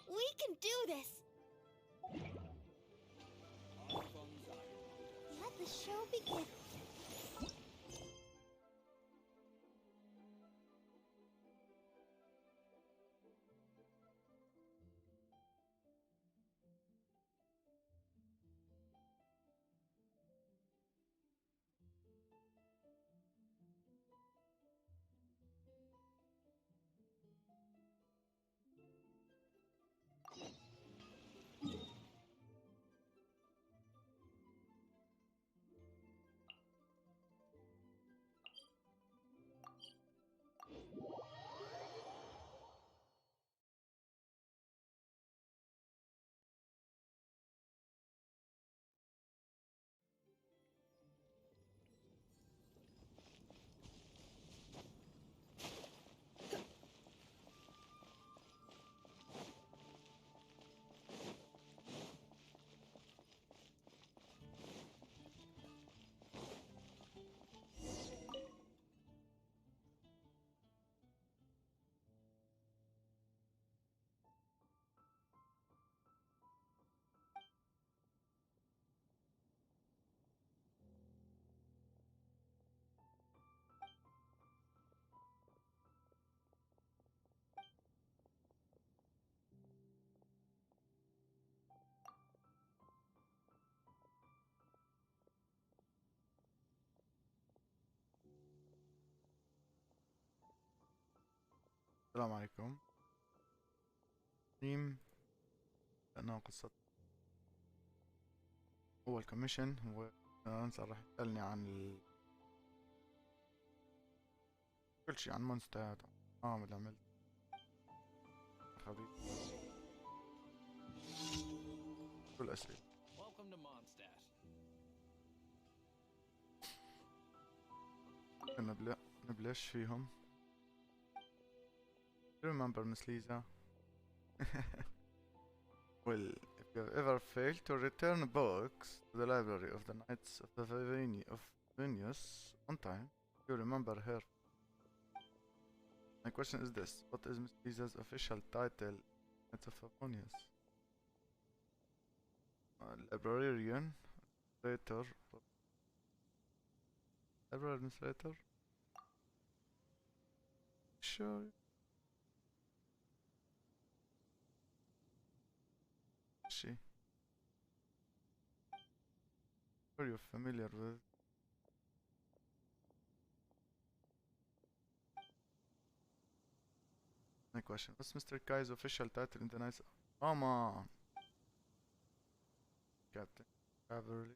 We can do this! Let the show begin. السلام عليكم. تيم لأنه قصة أول كوميشن هو أنسر راح يسألني عن كل شي، عن مونستات، عن اللي عملت خبيث، كل أسئلة. نبلش فيهم. Remember Miss Lisa? Well, if you ever failed to return books to the library of the Knights of the Venus on time, you remember her. My question is this: what is Miss Lisa's official title? Knights of Favonius. Librarian, administrator, library administrator. Sure. Are you familiar with? My question. What's Mr. Kai's official title in the Knights? Come on, Captain Cavalry.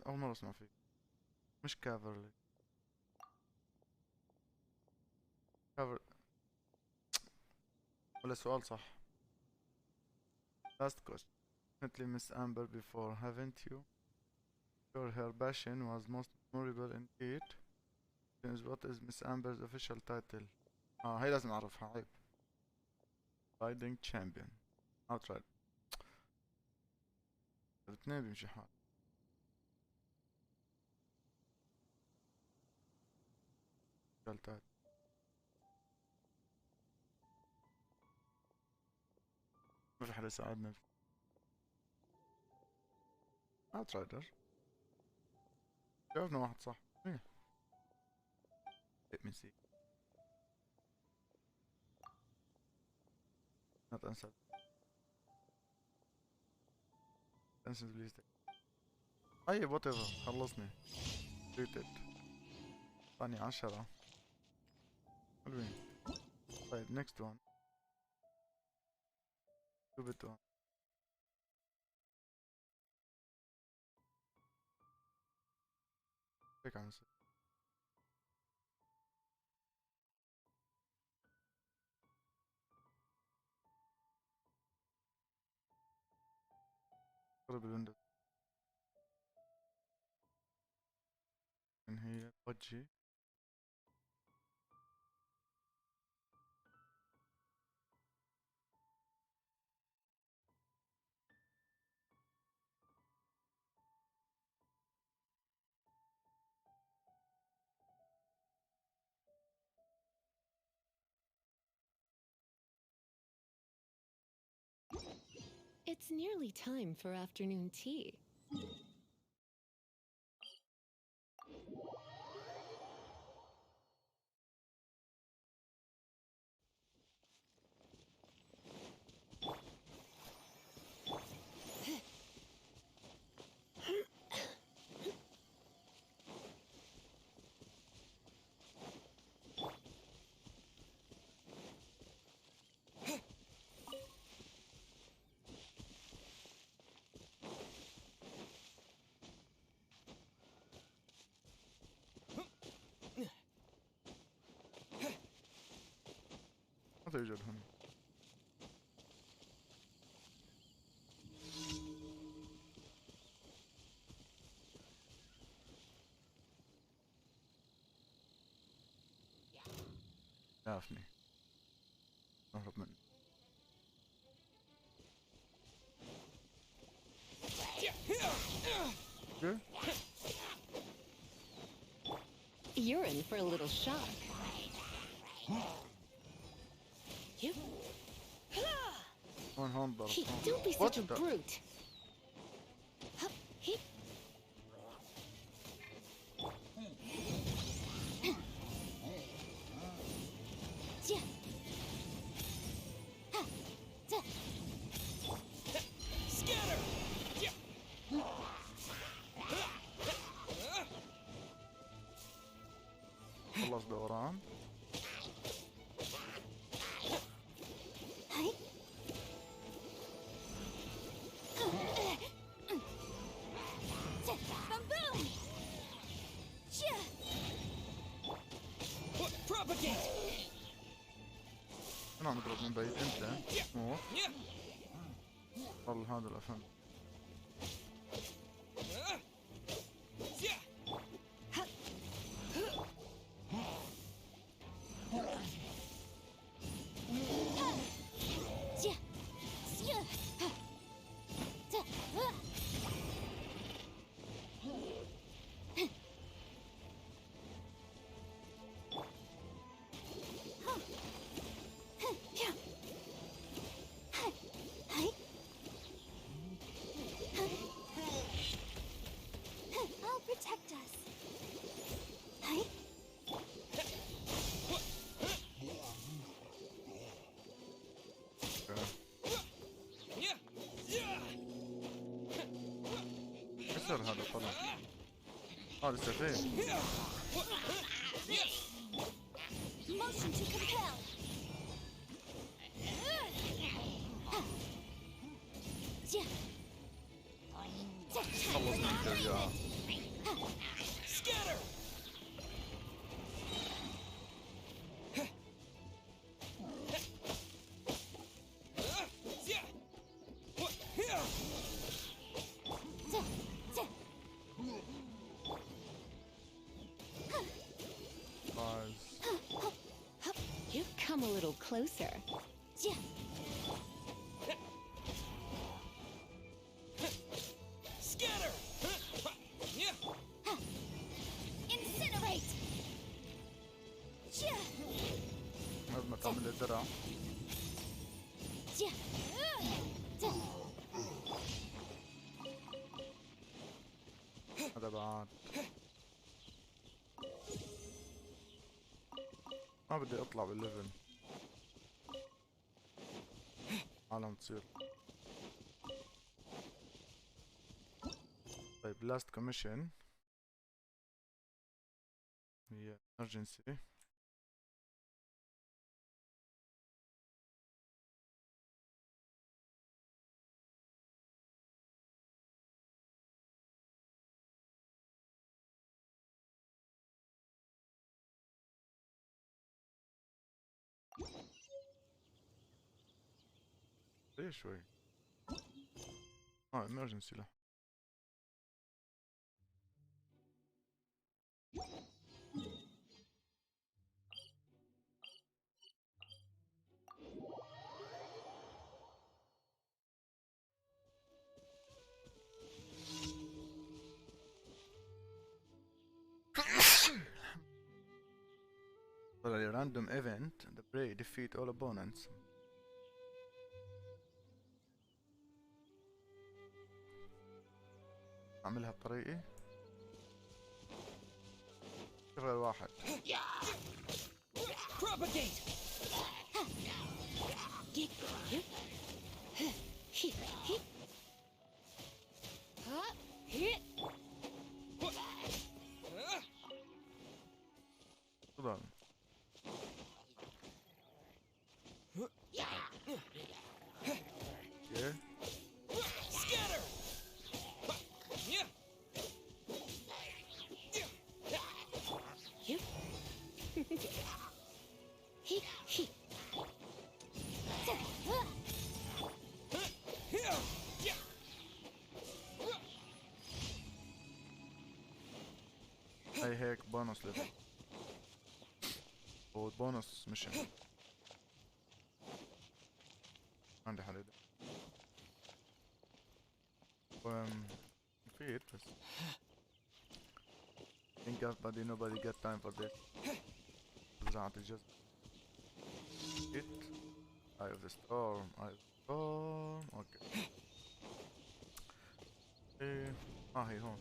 أول مرة أسمع فيه. مش كافرلي. كافر. ولا سؤال صح. Last question. Definitely Miss Amber before, haven't you? Sure, her passion was most memorable indeed. What is Miss Amber's official title? هاي لازم أعرفها عيب. Riding Champion. Outright. الاثنين بيمشي حال. official title. ما في حدا يساعدنا. Outrider. جاوبنا واحد صح. منيح. Let me see. Not answered. Answer please. طيب whatever. خلصني. Treated. ثانية 10. حلوين. طيب next one. Stupid one. Click on it. قرب الويندوز. من هي Pudgy. It's nearly time for afternoon tea. ماذا يوجد هنا؟ شافني. اهرب مني. Okay. You're in for a little shock. هون هون ضرب. Don't be such a brute. خلص دوران. أنا عم أضرب من بعيد أنت موت. والله هذا الأفهم. لسه فين؟ Motion to compel. خلص انت وياه. Scatter! Nice. You come a little closer. Scatter! Incinerate. لازم اكمل الدرع. هذا بعد. ما بدي اطلع بالليفل. عالم تصير. طيب last commission هي emergency. ليه شوي؟ emergency لا. طلع لي random event the prey defeat all opponents. اعملها بطريقي غير واحد. Propagate! تفضل. اوكي. Scatter! هاي هيك بونص ليفل. هو بونص ميشن. عندي حل مفيد بس. Think everybody nobody get time for this. بزعة الجزء. Hit. Eye of the storm. Eye of the storm. اوكي. ايه هي هون.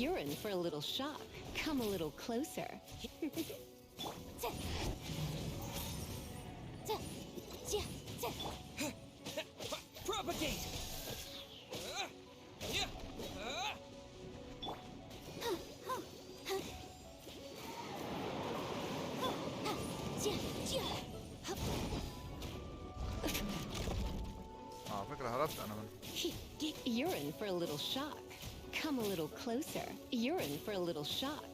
You're in for a little shock. Come a little closer. Propagate! فكرة هربت أنا من. You're in for a little shock. Come a little closer. You're in for a little shock.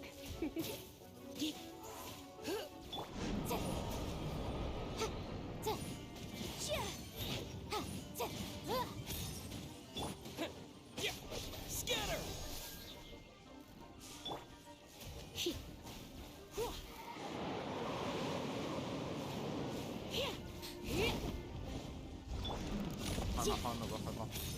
Scatter! أنا حانا بخلص.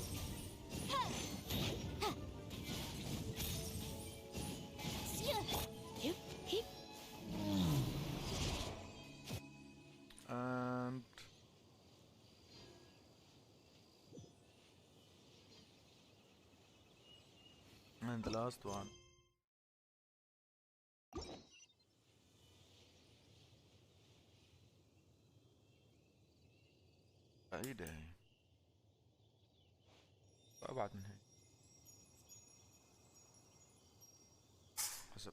And the last one. بعيدة هي. أبعد من هي. حسب.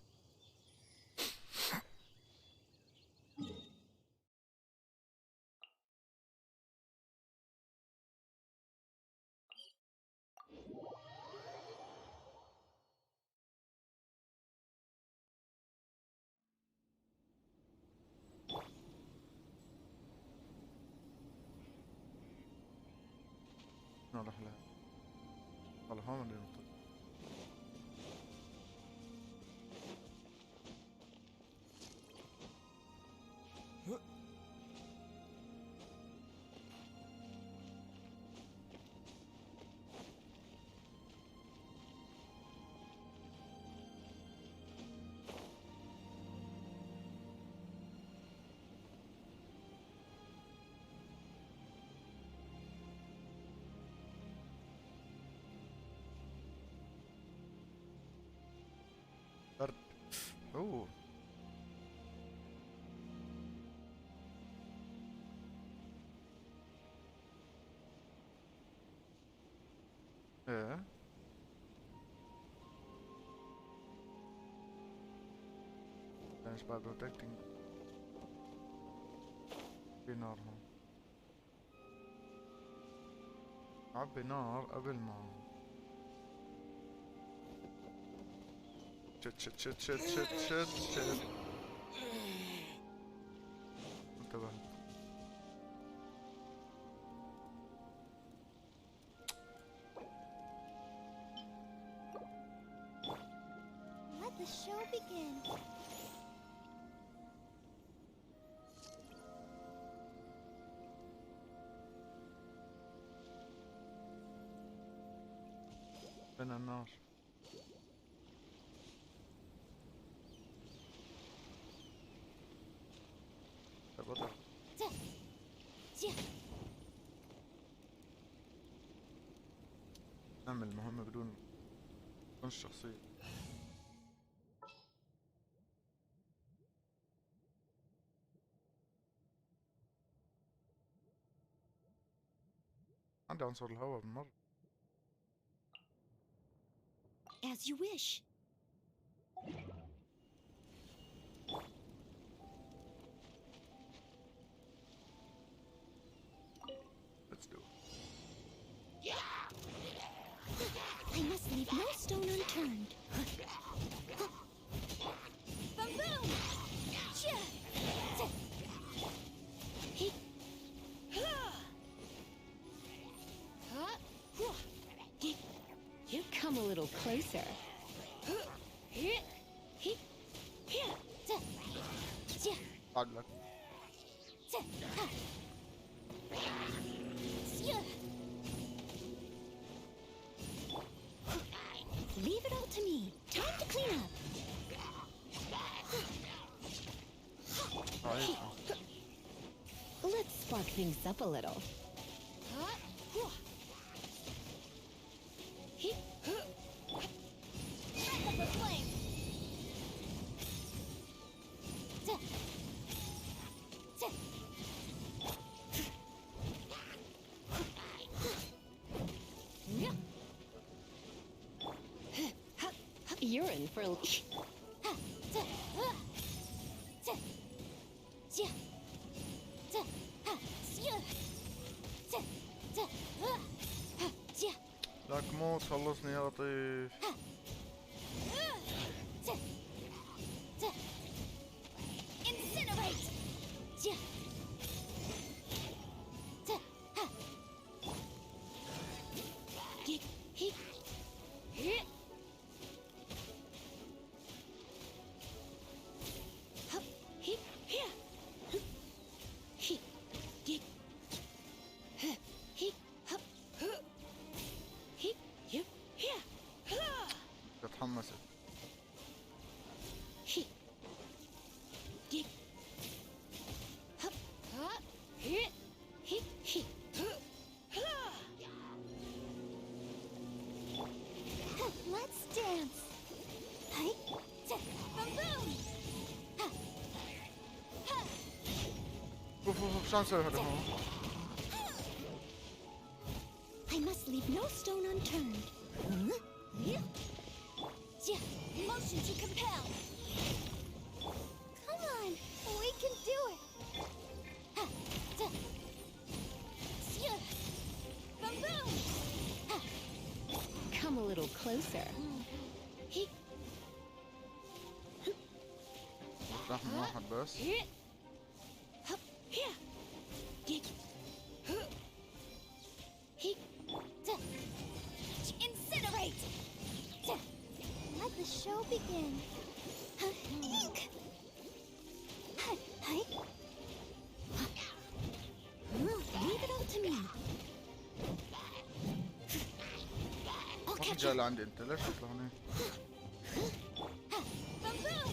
نروح لها. والله هون اللي نطلع. برد. اوه. ايه. Finish by protecting. في نار هون. عبي نار قبل ما شت انتبهت. Let the show begin. بين النار. بطل. نعمل مهمة بدون الشخصية. عندي عنصر الهواء بالمرة. As you wish. Let's do it. I must leave no stone unturned. Boom! You come a little closer. عقلك. Leave it all to me. Time to clean up. Let's spark things up a little. Breath of the flame. You're in for a... لك موت خلصني يا لطيف. Incinerate. تحمست. Let's dance. عم نسوي هذا هون؟ I must leave no stone unturned. Yeah. Motion to compel. Come on, we can do it. Boom boom. Come a little closer. رحم واحد بس. Incinerate! Let the show begin. Ink! Leave it all to me. I'll واحد catch جاي you. لعندي انت ليش تطلع هناك؟ Boom boom!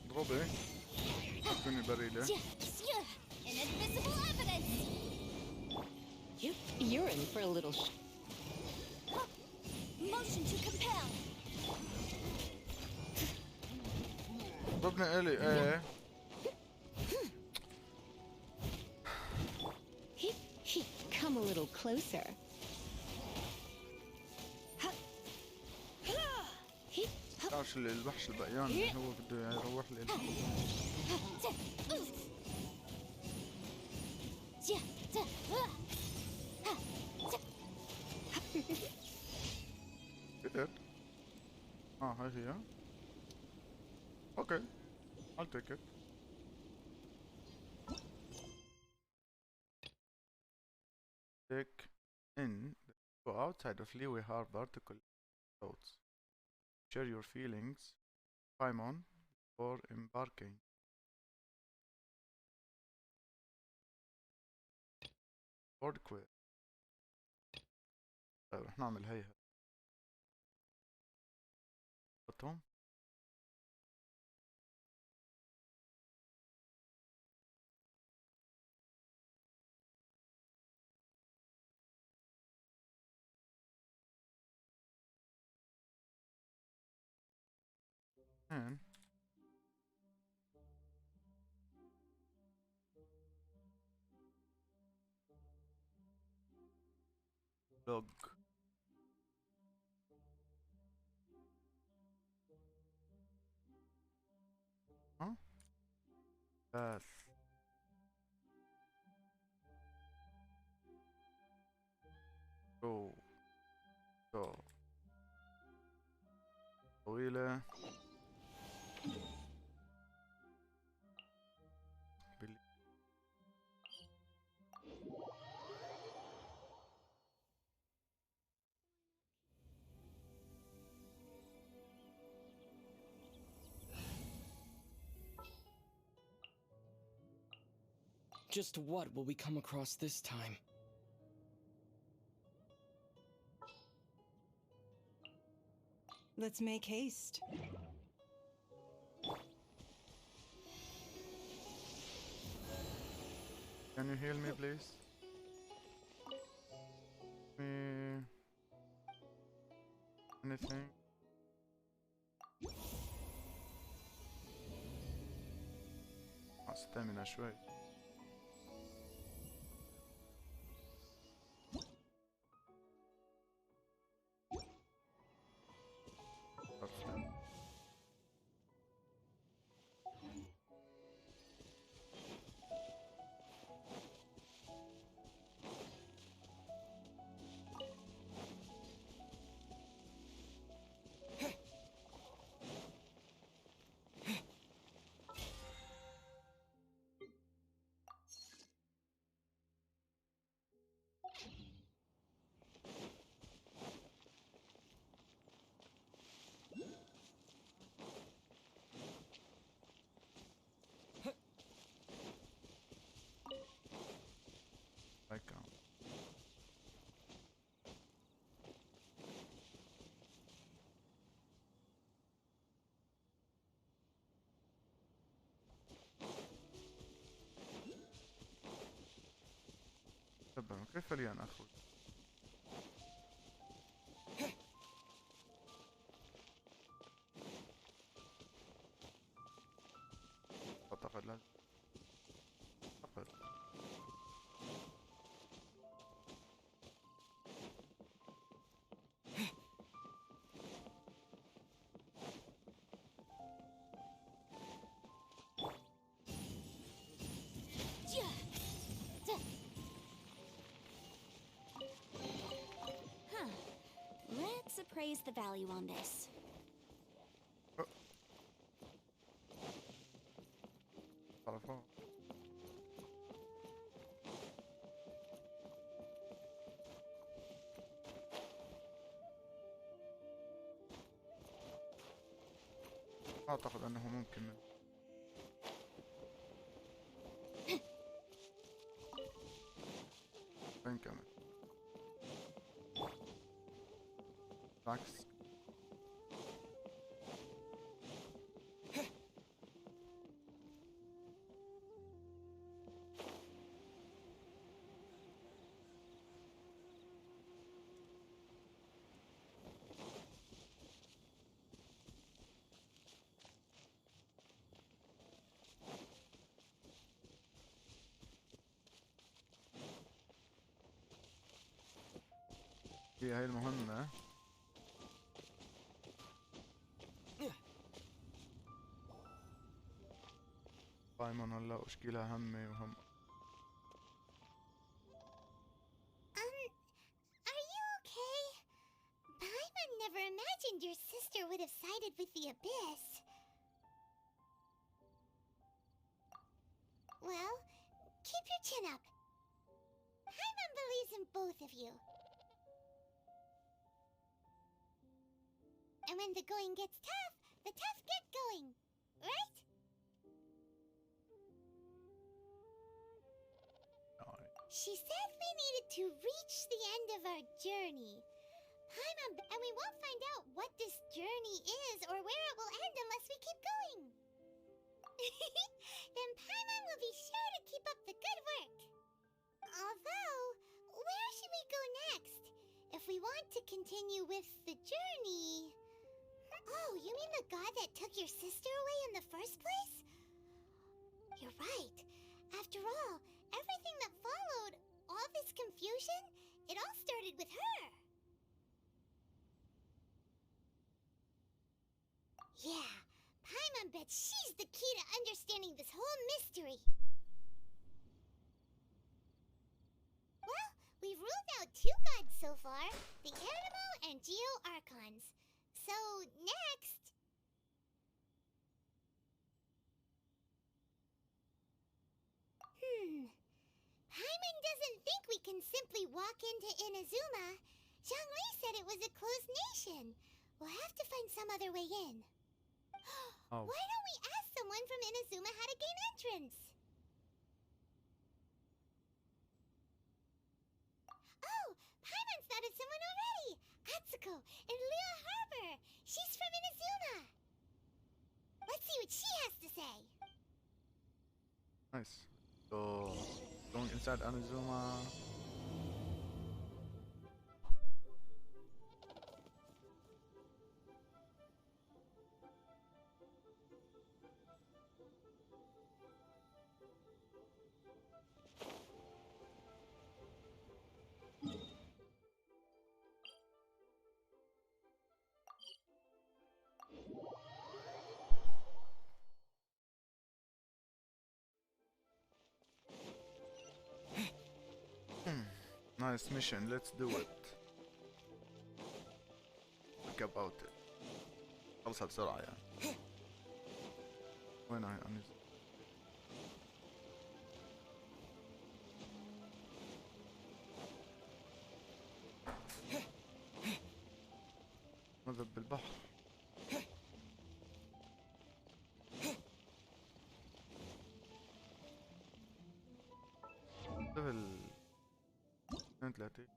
اضربي. حطيني بريدة. Inadmissible evidence! You're in for a little Motion to compel. ضربني الي ايه. Come a little closer. تعرف اللي الوحش البقيان اللي هو بده يروح لي. قدرت. هاي هي. اوكي. I'll take it. Take in. Go outside of Leeway Harbor to collect boats. Share your feelings, Paimon, before embarking. Board quest. طيب رح نعمل هيها. حطهم. اثنين. لوج. ها؟ بس. جو. جو. طويلة. Just what will we come across this time? Let's make haste. Can you heal me, please? Me. Anything? Stamina شوي. تبا كيف لي أن أخرج؟ appraise the value on this. تعرفوها. أعتقد أنه ممكن وين كمان بالعكس. هي هاي المهمة. دايما هلا اشكيلها همي وهم. Are you okay? Paimon never imagined your sister would have sided with the Abyss. Well, keep your chin up. Paimon believes in both of you. And when the going gets tough, the tough get going, right? She said we needed to reach the end of our journey. Paimon, and we won't find out what this journey is or where it will end unless we keep going. Then Paimon will be sure to keep up the good work. Although, where should we go next? If we want to continue with the journey... Oh, you mean the god that took your sister away in the first place? You're right. After all, everything that followed, all this confusion, it all started with her. Yeah, Paimon bets she's the key to understanding this whole mystery. Well, we've ruled out 2 gods so far, the Animo and Geo Archons. So, next... Paimon doesn't think we can simply walk into Inazuma. Zhongli said it was a closed nation. We'll have to find some other way in. Oh. Why don't we ask someone from Inazuma how to gain entrance? Oh, Paimon's thought of someone already! Atsuko in Liyue Harbor! She's from Inazuma! Let's see what she has to say! Nice. So, going inside Inazuma. Nice mission, let's do it. Think about it. خلصها بسرعة يعني. وين هاي أنيس؟ نذهب بالبحر. ليفل 32.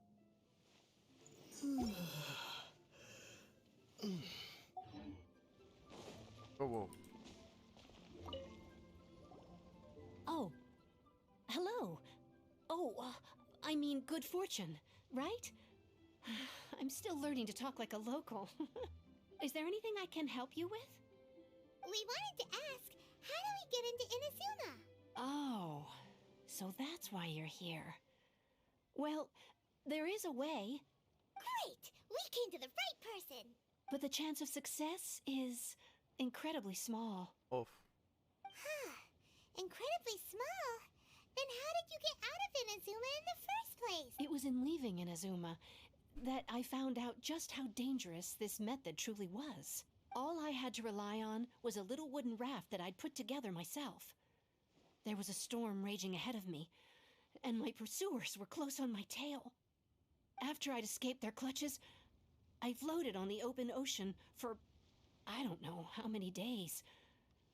Oh, Oh. Hello. Oh, I mean good fortune, right? I'm still learning to talk like a local. Is there anything I can help you with? We wanted to ask, how do we get into Inazuma? Oh, so that's why you're here. Well, there is a way, Great! We came to the right person! but the chance of success is incredibly small. off. Incredibly small? Then how did you get out of Inazuma in the first place? It was in leaving Inazuma. that I found out just how dangerous this method truly was. All I had to rely on was a little wooden raft that I'd put together myself. There was a storm raging ahead of me, and my pursuers were close on my tail. After I'd escaped their clutches, I floated on the open ocean for I don't know how many days.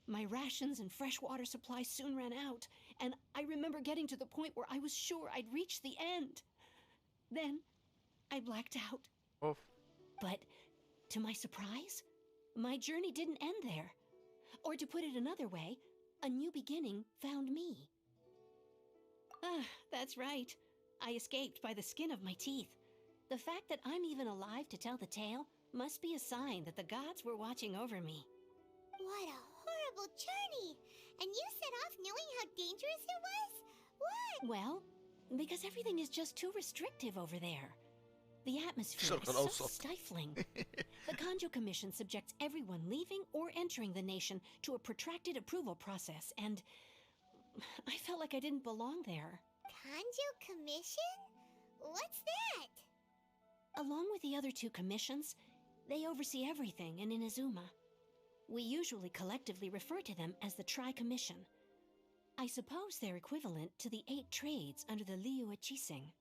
My rations and fresh water supply soon ran out, and I remember getting to the point where I was sure I'd reached the end. Then, I blacked out. Oof. But, to my surprise, my journey didn't end there. Or to put it another way, a new beginning found me. Ah, that's right. I escaped by the skin of my teeth. The fact that I'm even alive to tell the tale must be a sign that the gods were watching over me. What a horrible journey! And you set off knowing how dangerous it was? What? Well, because everything is just too restrictive over there. The atmosphere الشرق is so الأوسط. stifling. The Kanjo Commission subjects everyone leaving or entering the nation to a protracted approval process, and I felt like I didn't belong there. Kanjo Commission? What's that? Along with the other two commissions, they oversee everything in Inazuma. We usually collectively refer to them as the Tri-Commission. I suppose they're equivalent to the 8 trades under the Liu Chising.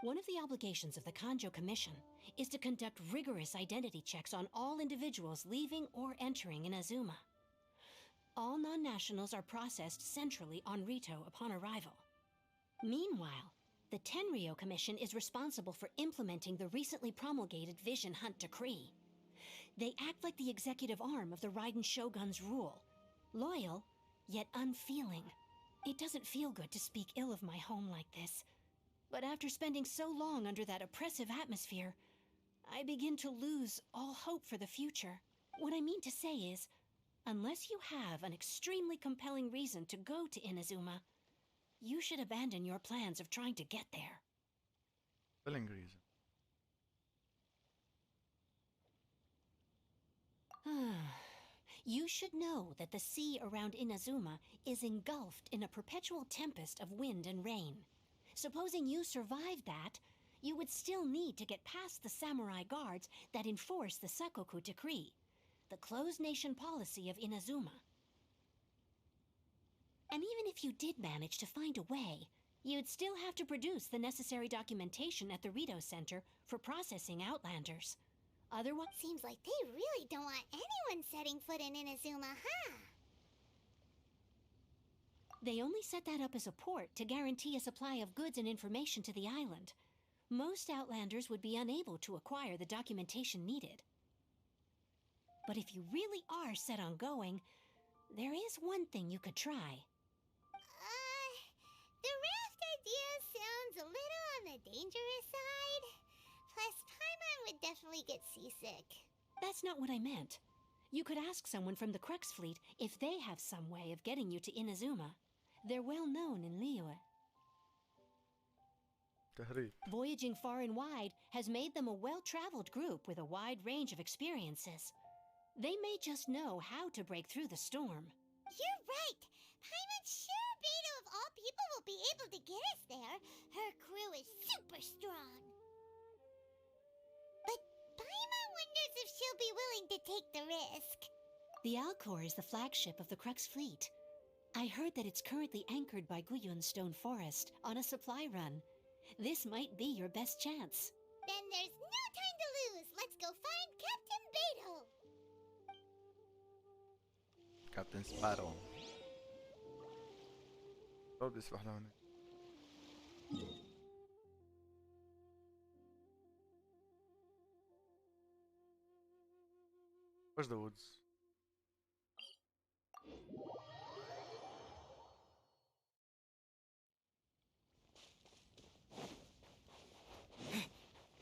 One of the obligations of the Kanjo Commission is to conduct rigorous identity checks on all individuals leaving or entering Inazuma. All non-nationals are processed centrally on Rito upon arrival. Meanwhile, the Tenryo Commission is responsible for implementing the recently promulgated Vision Hunt Decree. They act like the executive arm of the Raiden Shogun's rule. Loyal, yet unfeeling. It doesn't feel good to speak ill of my home like this. But after spending so long under that oppressive atmosphere, I begin to lose all hope for the future. What I mean to say is, unless you have an extremely compelling reason to go to Inazuma, you should abandon your plans of trying to get there. Spelling reason. You should know that the sea around Inazuma is engulfed in a perpetual tempest of wind and rain. Supposing you survived that, you would still need to get past the samurai guards that enforce the Sakoku Decree, the closed nation policy of Inazuma. And even if you did manage to find a way, you'd still have to produce the necessary documentation at the Rito Center for processing Outlanders. Otherwise, Seems like they really don't want anyone setting foot in Inazuma, huh? they only set that up as a port to guarantee a supply of goods and information to the island. Most Outlanders would be unable to acquire the documentation needed. But if you really are set on going, there is one thing you could try. The raft idea sounds a little on the dangerous side. Plus, Paimon would definitely get seasick. That's not what I meant. You could ask someone from the Crux Fleet if they have some way of getting you to Inazuma. They're well known in Liyue. تهريب. Voyaging far and wide has made them a well-traveled group with a wide range of experiences. They may just know how to break through the storm. You're right. Paimon sure Beto of all people will be able to get us there. Her crew is super strong. But Paimon wonders if she'll be willing to take the risk. The Alcor is the flagship of the Crux Fleet. I heard that it's currently anchored by Guyun Stone Forest on a supply run. This might be your best chance. Then there's no time to lose. Let's go find Captain Beto. كابتن سبارو. شو بدي اسبح لهونيك؟ Where's the woods?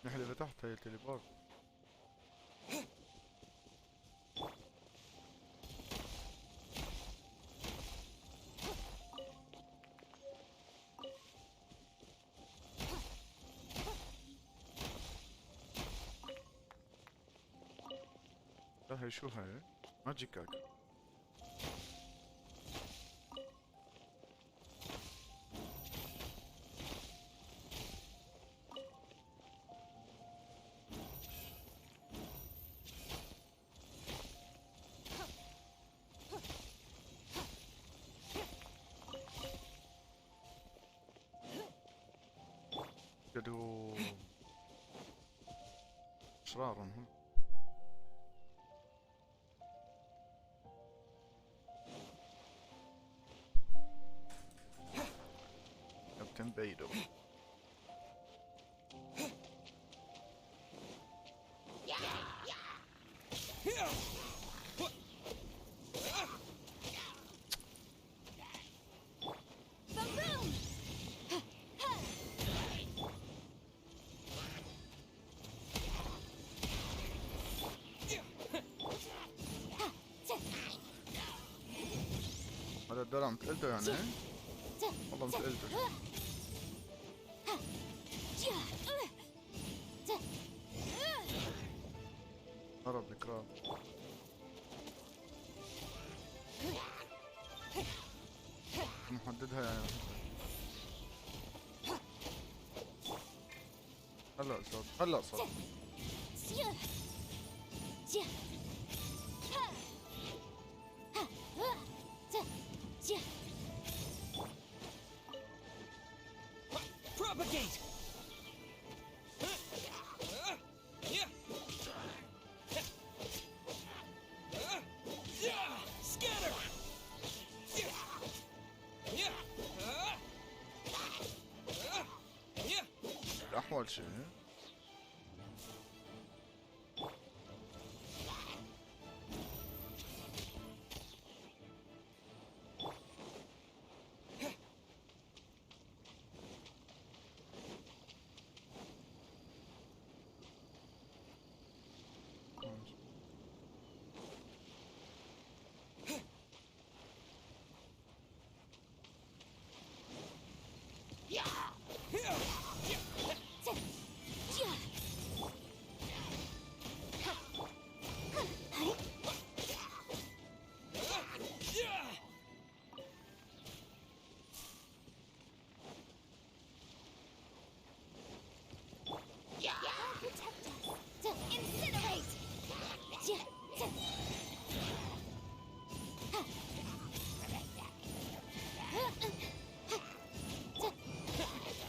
نحن اللي فتحت هي التليبورت. لا هي شو هاي؟ ماجيكاك. هو أشرار هم. كابتن بيدو. هذا الدرع متقلته يعني؟ والله متقلته. هرب الكراب. محددها يعني. هلا صوت هلا صوت. Propagate! Scatter! أحول شيء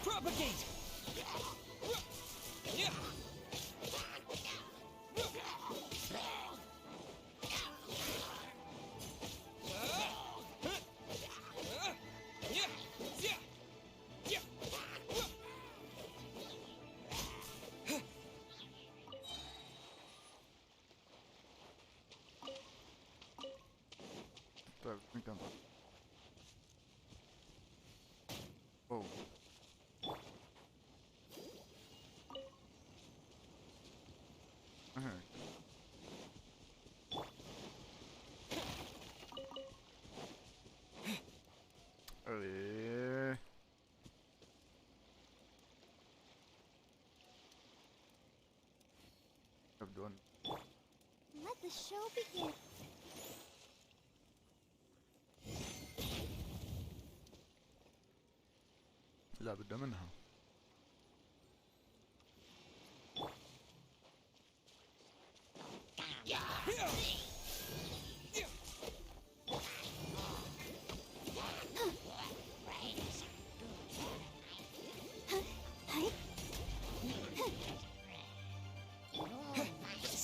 Propagate! طيب مين كان ضل؟ أوه هيك ايه يبدو أن Let the show begin. لا بدها منها.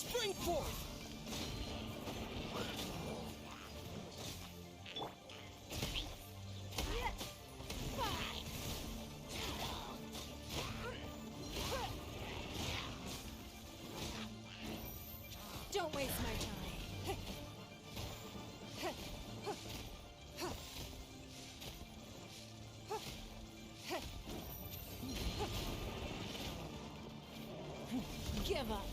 Spring forth! Don't waste my time. Give up.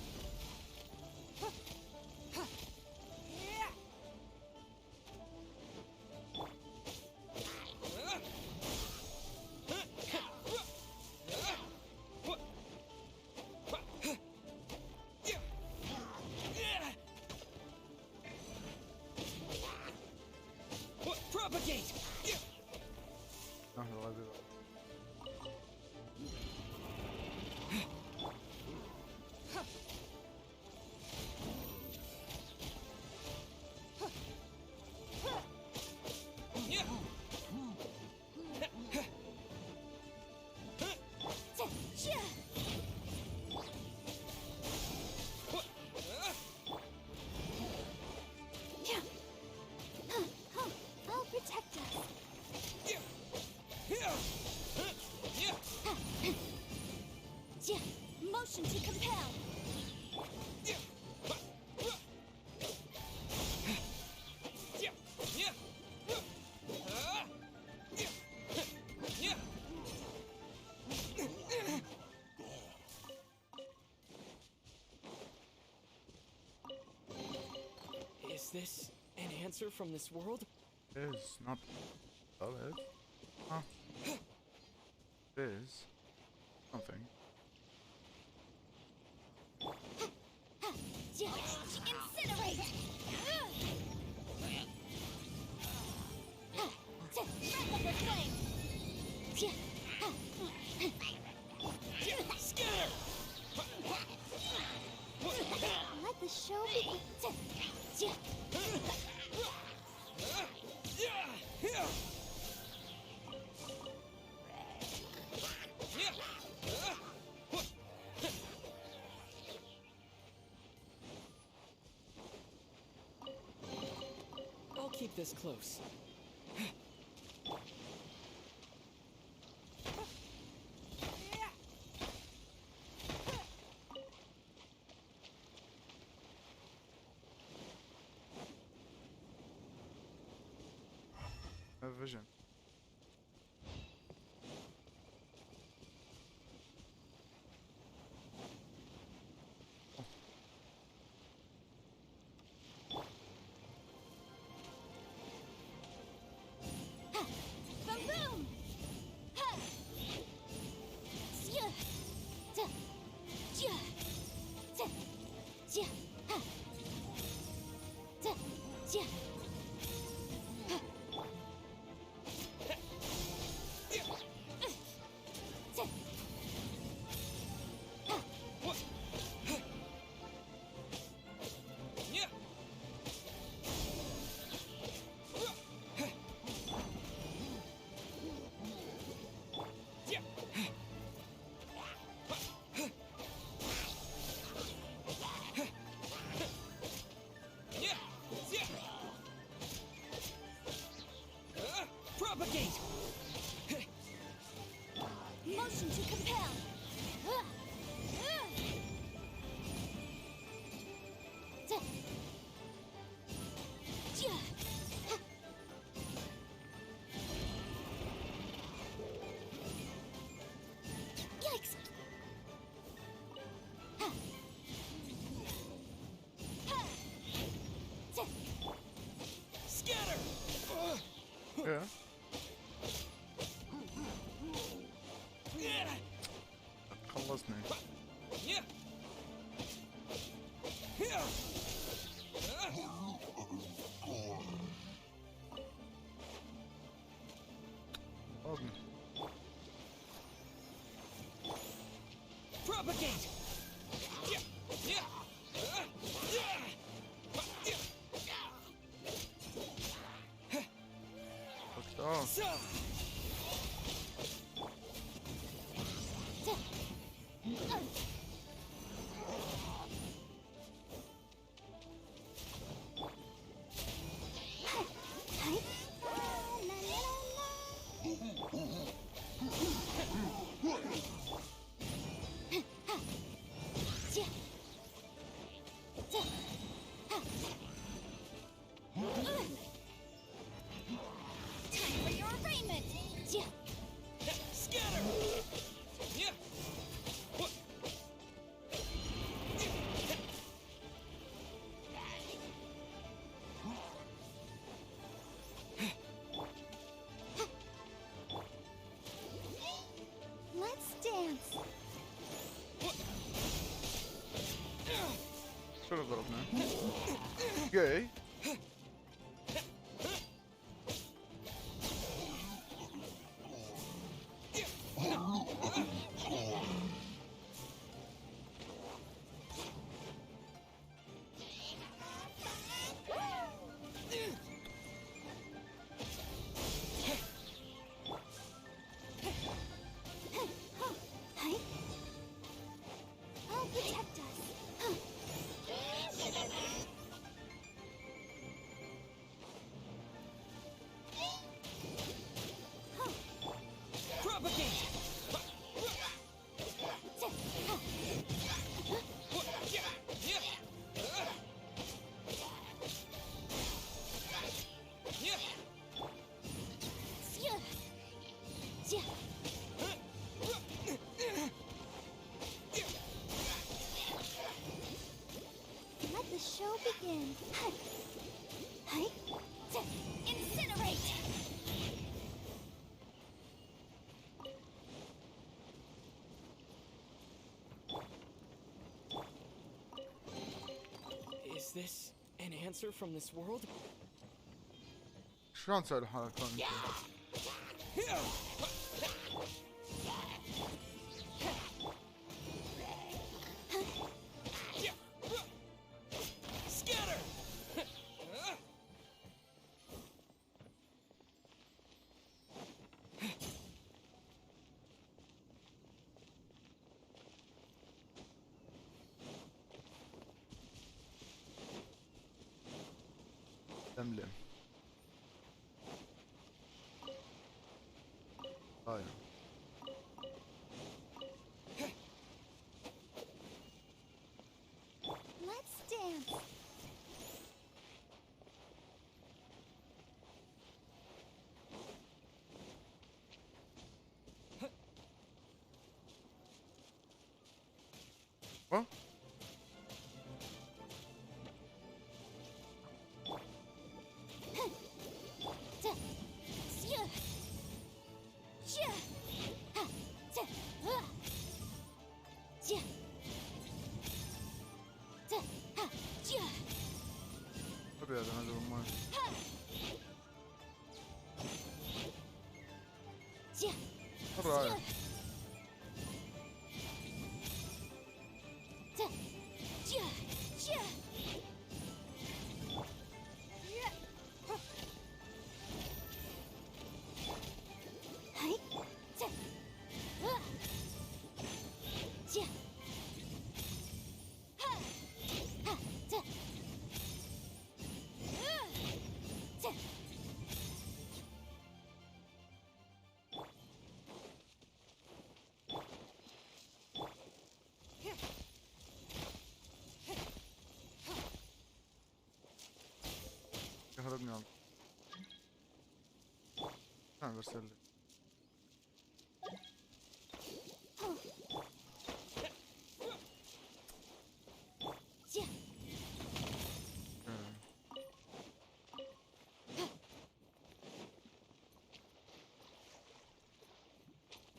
Propagate! أهلا غبي. Yeah. Motion to compel. Is this an answer from this world? Is not valid. Huh. It is something. Incinerate! Replicate flame! Scatter! Let the show begin. I'll keep this close. A vision. Boom! Propagate! Motion to compel. Yikes! Scatter! Yeah. خلصني. خذني. Propagate! Fucked off. Time for your arraignment! Scatter! Let's dance! شو ضربنا؟ جاي. I'll protect us. Let the show begin. Incinerate! Is this an answer from this world? شلون تسوي الحركة انت؟ Scatter! لملم. طاير. Let's dance. Oh? أبيض هذا والله. مرة كهربني والله. أنا برسل لك.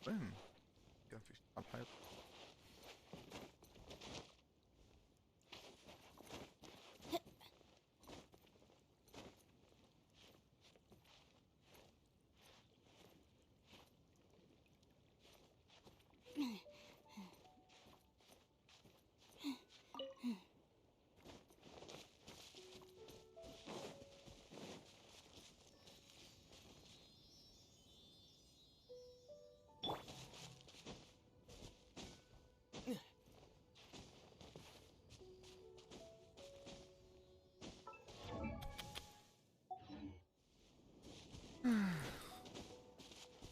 وين؟ كان في شيء على الحيط.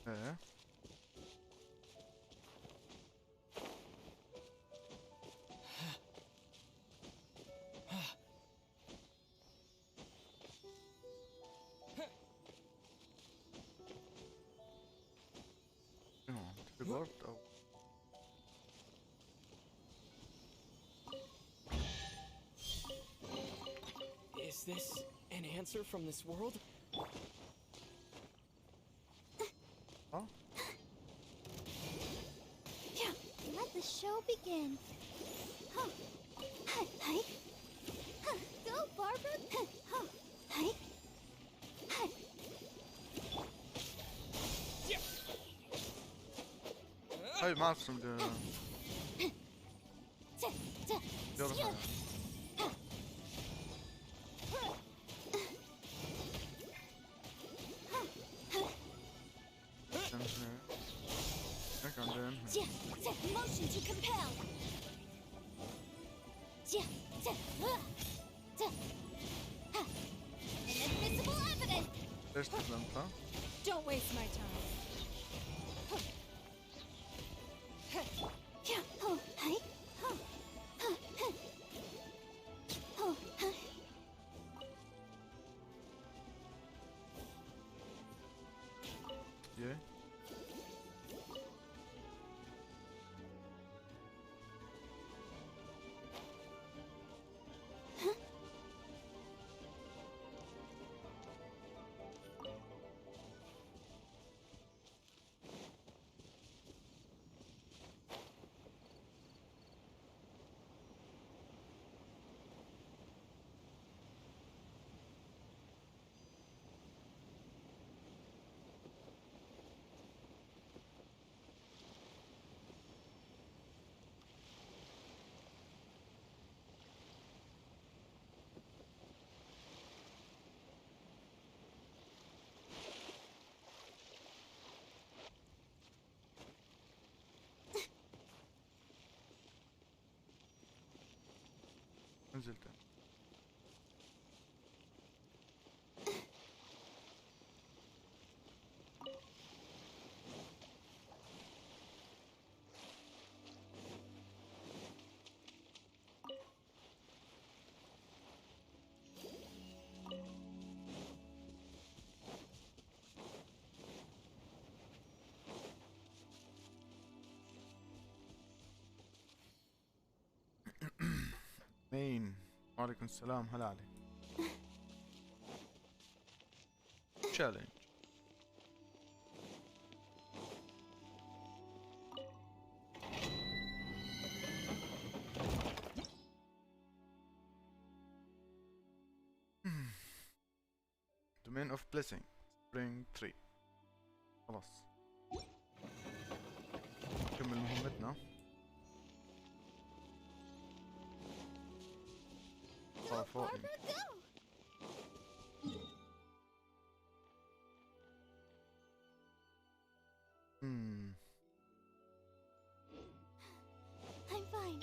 ايه تليبورت او Is this an answer from this world? اه Let the show begin. Go, Barbara. هاي ما اعرف شو بدي يلا هيك عندنا Motion to compel. Inadmissible evidence. ليش تسلمتها؟ Don't waste my time. يه انزل تاني. مين؟ وعليكم السلام، هلا عليك. challenge. Domain of Blessing Spring 3. خلاص نكمل مهمتنا. فوقي. I'm fine.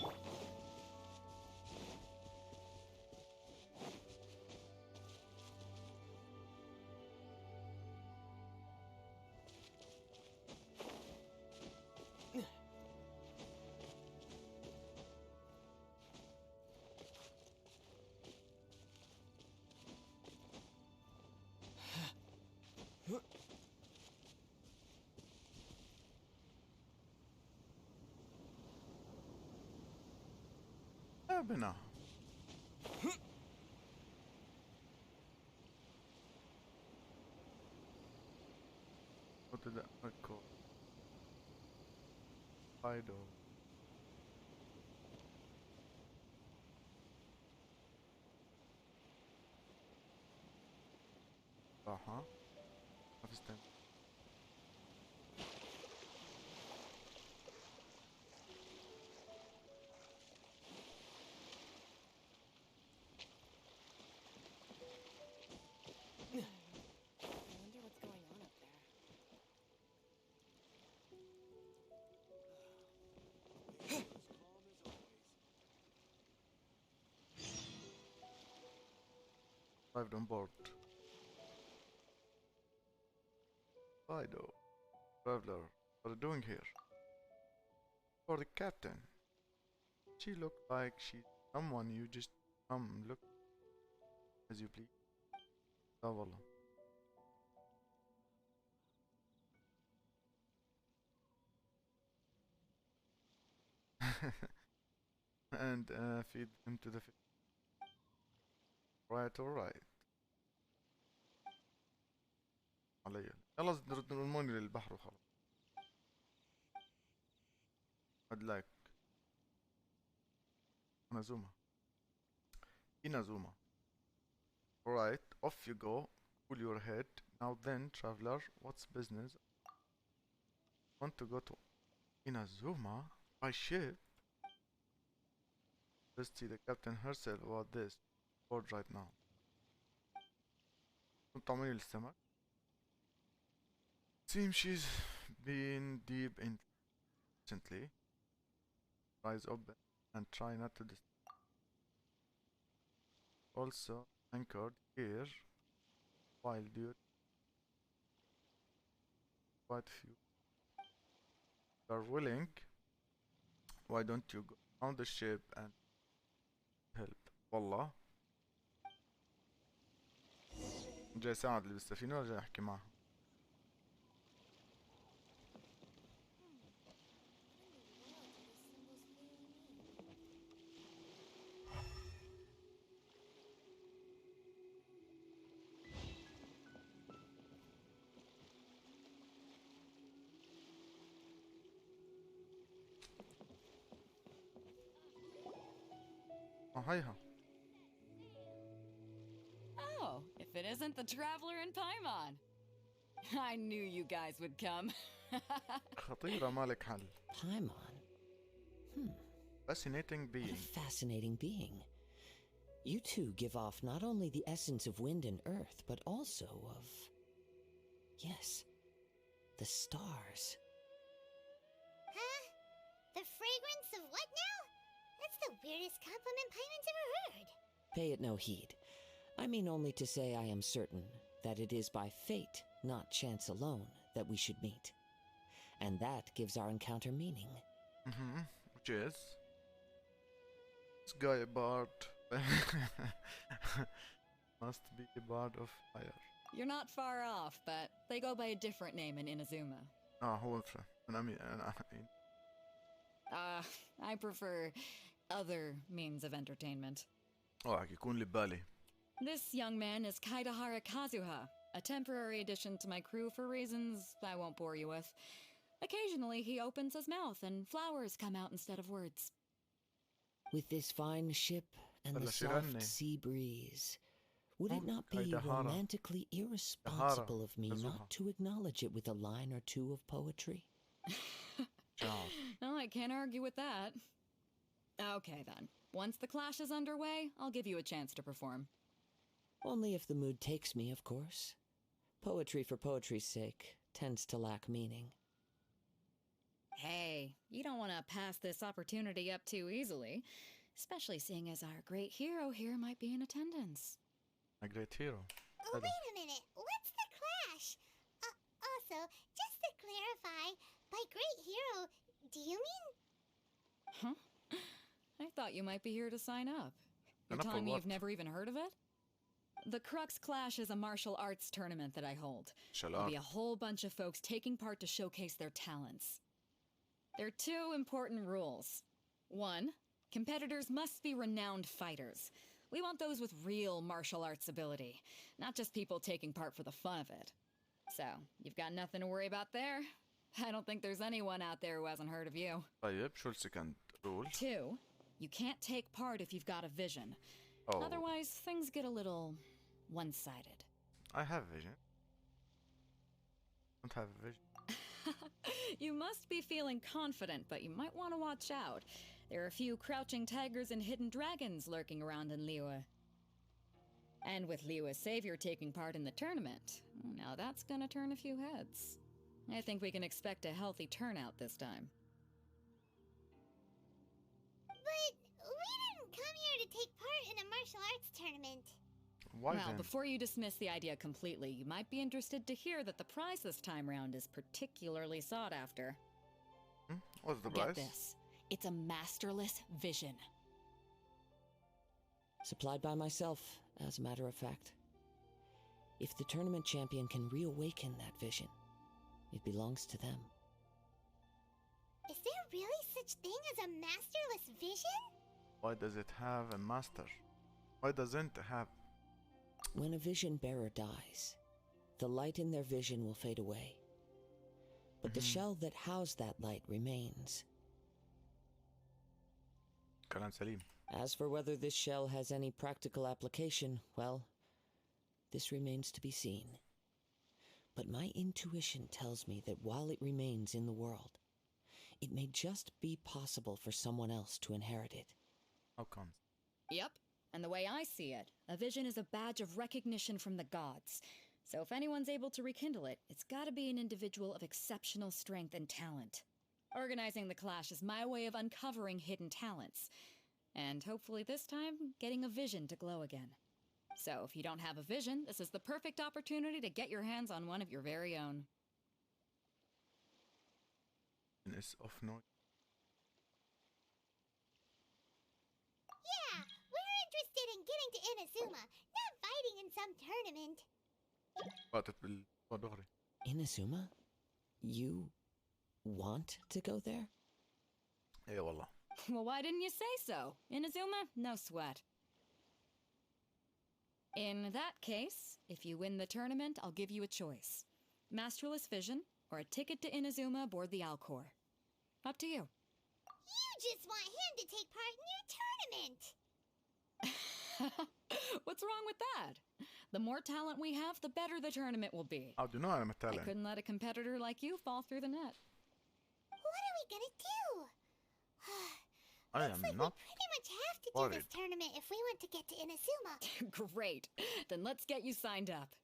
بنا what did that call? Idol. ما في استنى. Arrived on board. Fido, traveler, what are you doing here? For the captain. She looked like she's someone you just look as you please. لا والله. And feed him to the fish. Right, alright. علي يلا نرموني للبحر وخلاص. I'd like Inazuma. Alright, off you go. Cool your head. Now then, traveler, what's business? Want to go to Inazuma by ship? Let's see the captain herself about this. Board right now. طعميني للسمك. Seems she's been deep in recently. Eyes open and try not to disturb. Also anchored here while dude quite few are willing. Why don't you go on the ship and help? والله جاي اساعد اللي بالسفينة ولا جاي احكي معهم؟ هيها. Oh, if it isn't the traveler in Paimon. I knew you guys would come. خطيرة مالك حل. Paimon. Fascinating What being. a fascinating being. You two give off not only the essence of wind and earth, but also of... yes, the stars. Huh? The fragrance of what now? That's the weirdest compliment Paimon's ever heard. Pay it no heed. I mean only to say I am certain that it is by fate, not chance alone, that we should meet. And that gives our encounter meaning. Which is? This guy a bard. Must be a bard of fire. You're not far off, but they go by a different name in Inazuma. هو أنا I prefer other means of entertainment. يكون اللي ببالي. This young man is Kaidahara Kazuha, a temporary addition to my crew for reasons I won't bore you with. Occasionally, he opens his mouth and flowers come out instead of words. With this fine ship and the soft sea breeze, would it not be romantically irresponsible of me not to acknowledge it with a line or two of poetry? Well, I can't argue with that. Okay, then. Once the clash is underway, I'll give you a chance to perform. Only if the mood takes me, of course. Poetry for poetry's sake tends to lack meaning. Hey, you don't want to pass this opportunity up too easily, especially seeing as our great hero here might be in attendance. A great hero. Oh, wait a minute. What's the clash? Also, just to clarify, by great hero, do you mean... Huh? I thought you might be here to sign up. You're telling me you've never even heard of it? The Crux Clash is a martial arts tournament that I hold. There'll be a whole bunch of folks taking part to showcase their talents. There are two important rules. One, competitors must be renowned fighters. We want those with real martial arts ability, not just people taking part for the fun of it. So, you've got nothing to worry about there. I don't think there's anyone out there who hasn't heard of you. طيب شو السكند rule? Two, you can't take part if you've got a vision. Oh. Otherwise, things get a little one-sided. I have vision. Don't have a vision. You must be feeling confident, but you might want to watch out. There are a few crouching tigers and hidden dragons lurking around in Liyue. And with Liyue's savior taking part in the tournament, now that's gonna turn a few heads. I think we can expect a healthy turnout this time. But we didn't come here to take part in a martial arts tournament. Why Well, then? before you dismiss the idea completely, you might be interested to hear that the prize this time round is particularly sought after. What's the Get price? this. It's a masterless vision. Supplied by myself, as a matter of fact. If the tournament champion can reawaken that vision, it belongs to them. Is there really such thing as a masterless vision? Why does it have a master? Why doesn't it have? When a vision bearer dies, the light in their vision will fade away. But the shell that housed that light remains. كلام سليم. As for whether this shell has any practical application, well, this remains to be seen. But my intuition tells me that while it remains in the world, it may just be possible for someone else to inherit it. How come? Yep. And the way I see it, a vision is a badge of recognition from the gods. So if anyone's able to rekindle it, it's gotta be an individual of exceptional strength and talent. Organizing the clash is my way of uncovering hidden talents. And hopefully this time, getting a vision to glow again. So if you don't have a vision, this is the perfect opportunity to get your hands on one of your very own. It's of noise. Yeah, we're interested in getting to Inazuma, not fighting in some tournament. فاتت بالدغري. Inazuma? You want to go there? ايه والله. Well, why didn't you say so? Inazuma? No sweat. In that case, if you win the tournament, I'll give you a choice. Masterless Vision, or a ticket to Inazuma aboard the Alcor. Up to you. You just want him to take part in your tournament. What's wrong with that? The more talent we have, the better the tournament will be. How do you know I'm a I talent? couldn't let a competitor like you fall through the net. What are we gonna do? I Looks am like not we pretty much have to do worried. this tournament if we want to get to Inazuma. Great. Then let's get you signed up.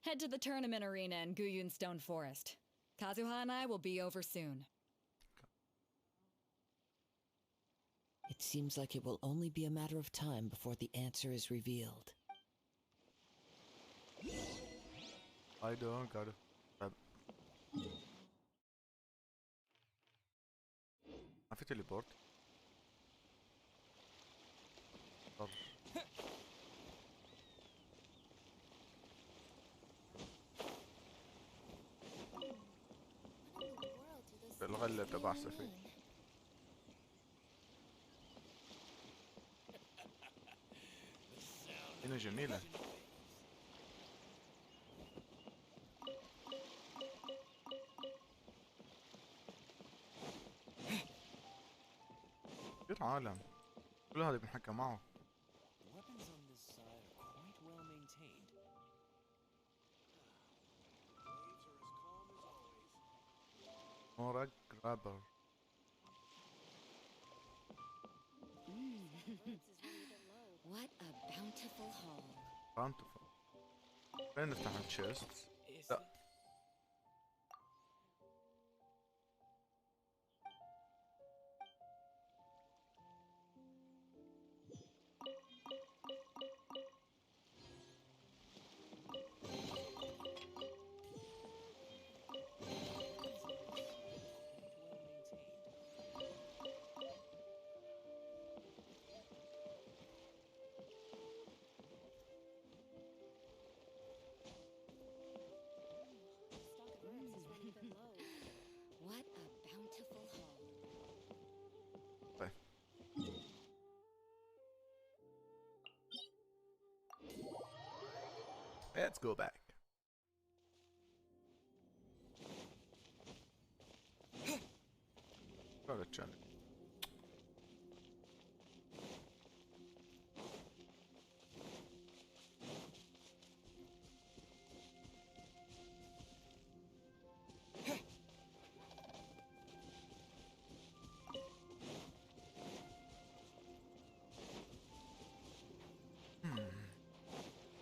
Head to the tournament arena in Guyun Stone Forest. Kazuha and I will be over soon. It seems like it will only be a matter of time before the answer is revealed. I don't got it. ما في تليبورت. بالغلة تبع سفي. هنا جميلة. كثير عالم. كل هذا بنحكى معه. Morag grabber. What a bountiful haul. Bountiful. فين نفتح الشيست؟ لا. What a bountiful haul. طيب. Let's go back. Got a challenge.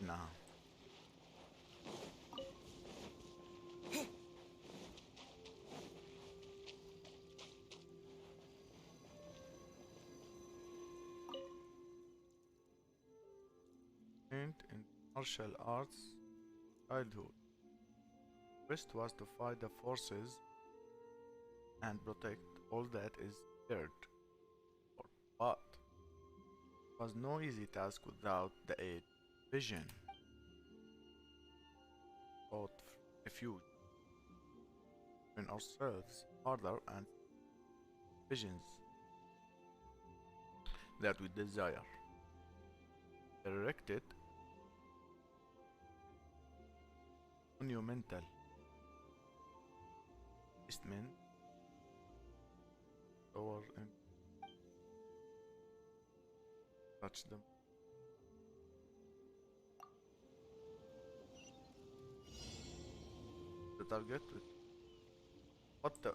Nah. In martial arts childhood. Quest was to fight the forces and protect all that is dirt. But it was no easy task without the aid of vision. Sought refuge in ourselves harder and visions that we desire. Directed monumental investment or touch them. The target with what the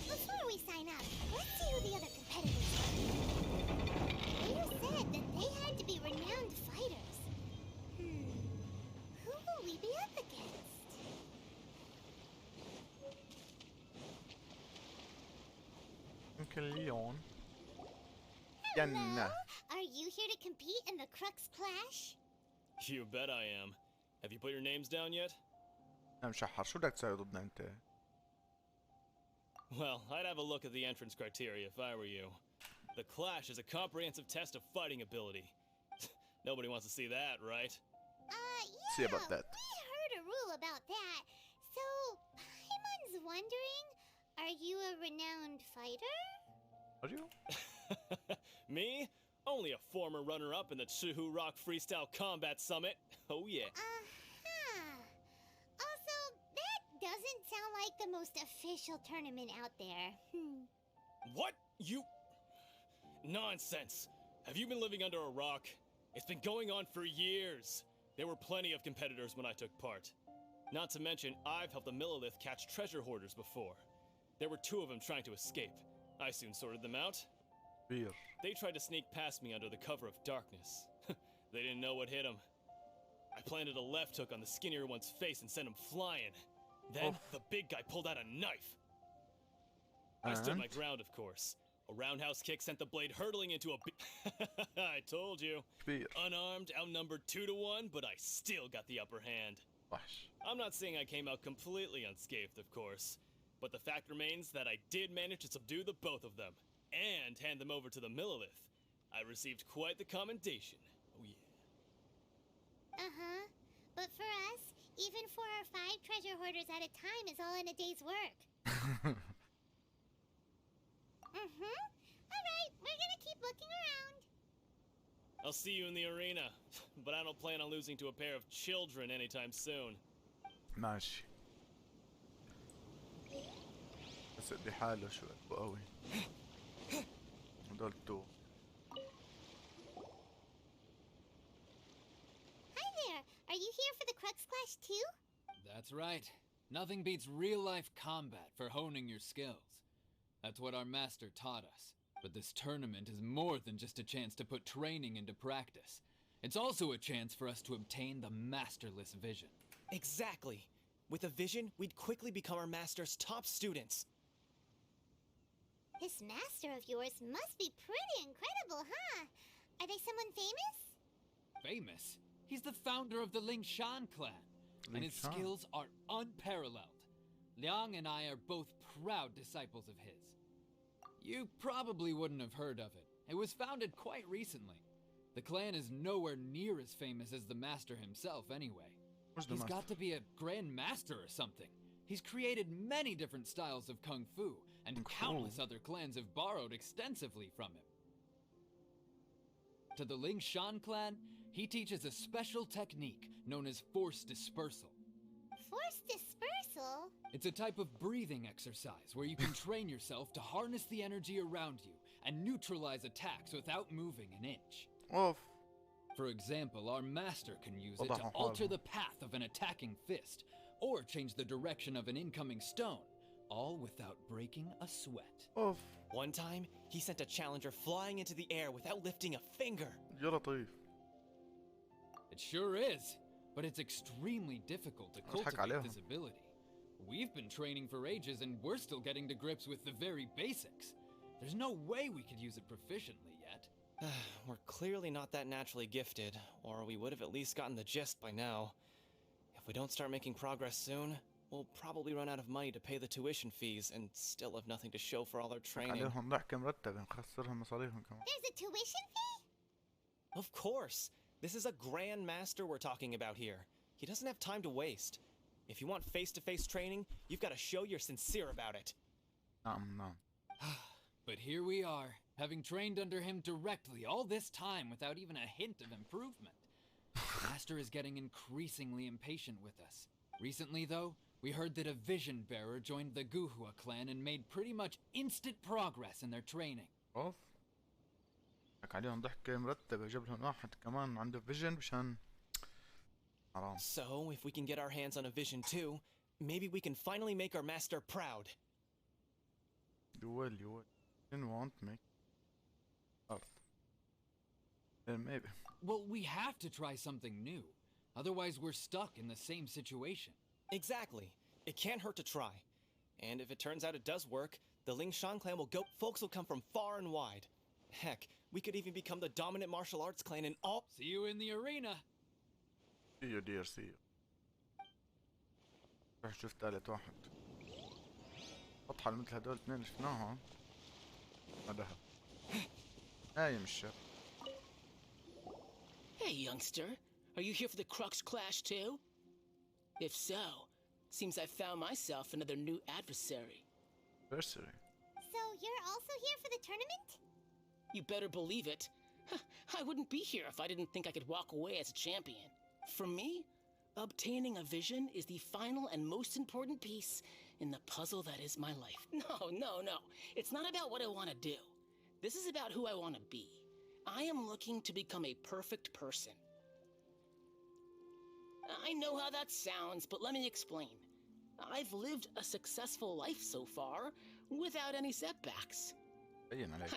Before we sign up, let's see who the other competitors are. Leader said that they had to be renowned fighters. Who will we be up against? يمكن ليون. Hello? Are you here to compete in the Crux Clash? You bet I am. Have you put your names down yet? أنا مشحر شو بدك تساوي ضدنا أنت؟ Well, I'd have a look at the entrance criteria if I were you. The Clash is a comprehensive test of fighting ability. Nobody wants to see that, right? Yeah, See about that. we heard a rule about that. So, Paimon's wondering, are you a renowned fighter? Are you? Me? Only a former runner-up in the Chihu Rock Freestyle Combat Summit. Oh yeah. Uh-huh. Also, that doesn't sound like the most official tournament out there. What? You... Nonsense. Have you been living under a rock? It's been going on for years. There were plenty of competitors when I took part. Not to mention, I've helped the Millilith catch treasure hoarders before. There were 2 of them trying to escape. I soon sorted them out. Beer. They tried to sneak past me under the cover of darkness. They didn't know what hit them. I planted a left hook on the skinnier one's face and sent him flying. Then, the big guy pulled out a knife. I stood my ground, of course. A roundhouse kick sent the blade hurtling into a I told you. Beer. Unarmed, outnumbered 2 to 1, but I still got the upper hand. Gosh. I'm not saying I came out completely unscathed, of course. But the fact remains that I did manage to subdue the both of them. And hand them over to the Millilith. I received quite the commendation. Oh yeah. Uh-huh. But for us, even 4 or 5 treasure hoarders at a time is all in a day's work. Alright, we're gonna keep looking around. I'll see you in the arena. But I don't plan on losing to a pair of children anytime soon. ماشي. بس بدي حاله شوي قوي. هدول 2. Hi there. Are you here for the Crux Clash too? That's right. Nothing beats real-life combat for honing your skills. That's what our master taught us. But this tournament is more than just a chance to put training into practice. It's also a chance for us to obtain the masterless vision. Exactly. With a vision, we'd quickly become our master's top students. This master of yours must be pretty incredible, huh? Are they someone famous? Famous? He's the founder of the Lingshan clan, and his skills are unparalleled. Liang and I are both proud disciples of his. You probably wouldn't have heard of it. It was founded quite recently. The clan is nowhere near as famous as the master himself anyway. He's got to be a grand master or something. He's created many different styles of kung fu, and countless other clans have borrowed extensively from him. To the Lingshan clan, he teaches a special technique known as force dispersal. Force dispersal? It's a type of breathing exercise where you can train yourself to harness the energy around you and neutralize attacks without moving an inch. For example, our master can use it to alter the path of an attacking fist, or change the direction of an incoming stone, all without breaking a sweat. One time, he sent a challenger flying into the air without lifting a finger. يا لطيف. It sure is, but it's extremely difficult to cultivate this ability. We've been training for ages and we're still getting to grips with the very basics. There's no way we could use it proficiently yet. We're clearly not that naturally gifted, or we would have at least gotten the gist by now. If we don't start making progress soon, we'll probably run out of money to pay the tuition fees and still have nothing to show for all our training. There's a tuition fee? Of course! This is a Grand Master we're talking about here. He doesn't have time to waste. If you want face-to-face training, you've got to show you're sincere about it. But here we are, having trained under him directly all this time without even a hint of improvement. The Master is getting increasingly impatient with us. Recently, though, we heard that a Vision Bearer joined the Guhua clan and made pretty much instant progress in their training. عليهم ضحكة مرتبة جاب لهم واحد كمان عنده فيجن مشان حرام. So, if we can get our hands on a Vision too, maybe we can finally make our master proud. You will. Didn't want me. Then maybe. Well, we have to try something new. Otherwise, we're stuck in the same situation. Exactly. It can't hurt to try. And if it turns out it does work, the Lingshan clan will go. Folks will come from far and wide. Heck, we could even become the dominant martial arts clan in all. See you in the arena. See you, dear. See you. رح شوف ثالث واحد. بطحل مثل هدول الاثنين اللي شفناهم. هذا نايم الشاب. Hey, youngster. Are you here for the Crux Clash too? If so, seems I found myself another new adversary. Adversary? So you're also here for the tournament? You better believe it. I wouldn't be here if I didn't think I could walk away as a champion. For me, obtaining a vision is the final and most important piece in the puzzle that is my life. No. It's not about what I want to do. This is about who I want to be. I am looking to become a perfect person. I know how that sounds, but let me explain. I've lived a successful life so far, without any setbacks.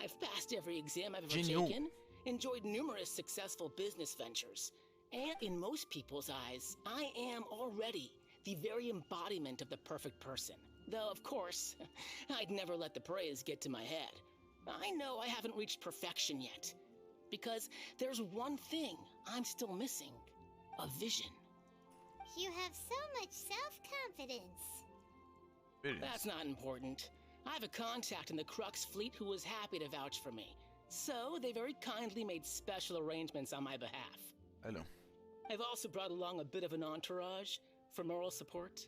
I've passed every exam I've ever taken, enjoyed numerous successful business ventures, and in most people's eyes, I am already the very embodiment of the perfect person. Though, of course, I'd never let the praise get to my head. I know I haven't reached perfection yet, because there's one thing I'm still missing: a vision. You have so much self-confidence. That's not important. I have a contact in the Crux fleet who was happy to vouch for me. So they very kindly made special arrangements on my behalf. Hello. I've also brought along a bit of an entourage for moral support.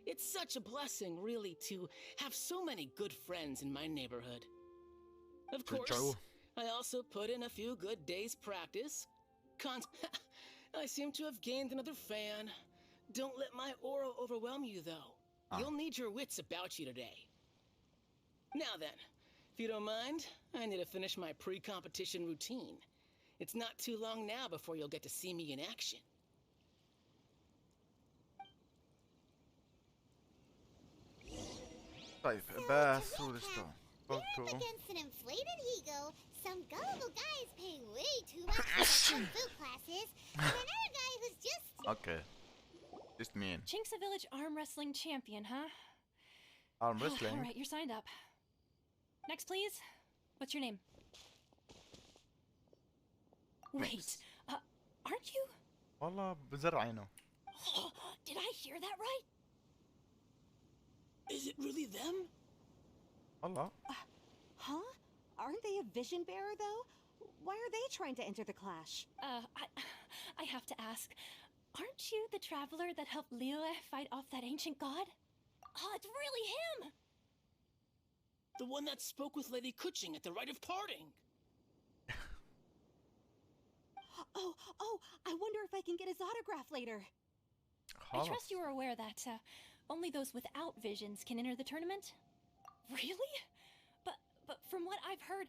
It's such a blessing, really, to have so many good friends in my neighborhood. Of course, I also put in a few good days' practice. I seem to have gained another fan. Don't let my aura overwhelm you, though. You'll need your wits about you today. Now then, if you don't mind, I need to finish my pre-competition routine. It's not too long now before you'll get to see me in action. طيب بس ولسه against an inflated ego, some gullible guy is paying way too much for kung fu classes, and another guy who's just... Okay. Just mean. Chink's a village arm wrestling champion, huh? Arm wrestling? Alright, you're signed up. Next, please. What's your name? Wait, aren't you? والله بزرع عينه. Did I hear that right? Is it really them? والله. Huh? Aren't they a vision bearer, though? Why are they trying to enter the clash? I have to ask. Aren't you the traveler that helped Liyue fight off that ancient god? Oh, it's really him! The one that spoke with Lady Kuching at the rite of parting. Oh, I wonder if I can get his autograph later. I trust you are aware that only those without visions can enter the tournament? Really? But from what I've heard,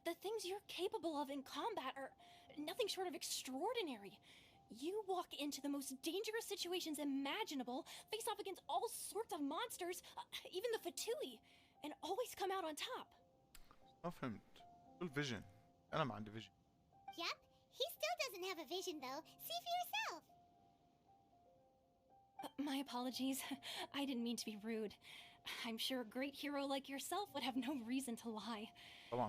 the things you're capable of in combat are nothing short of extraordinary. You walk into the most dangerous situations imaginable, face off against all sorts of monsters, even the Fatui, and always come out on top. ما فهمت. شو الفيجن؟ أنا ما عندي فيجن. Yep, he still doesn't have a vision though. See for yourself. My apologies. I didn't mean to be rude. I'm sure a great hero like yourself would have no reason to lie.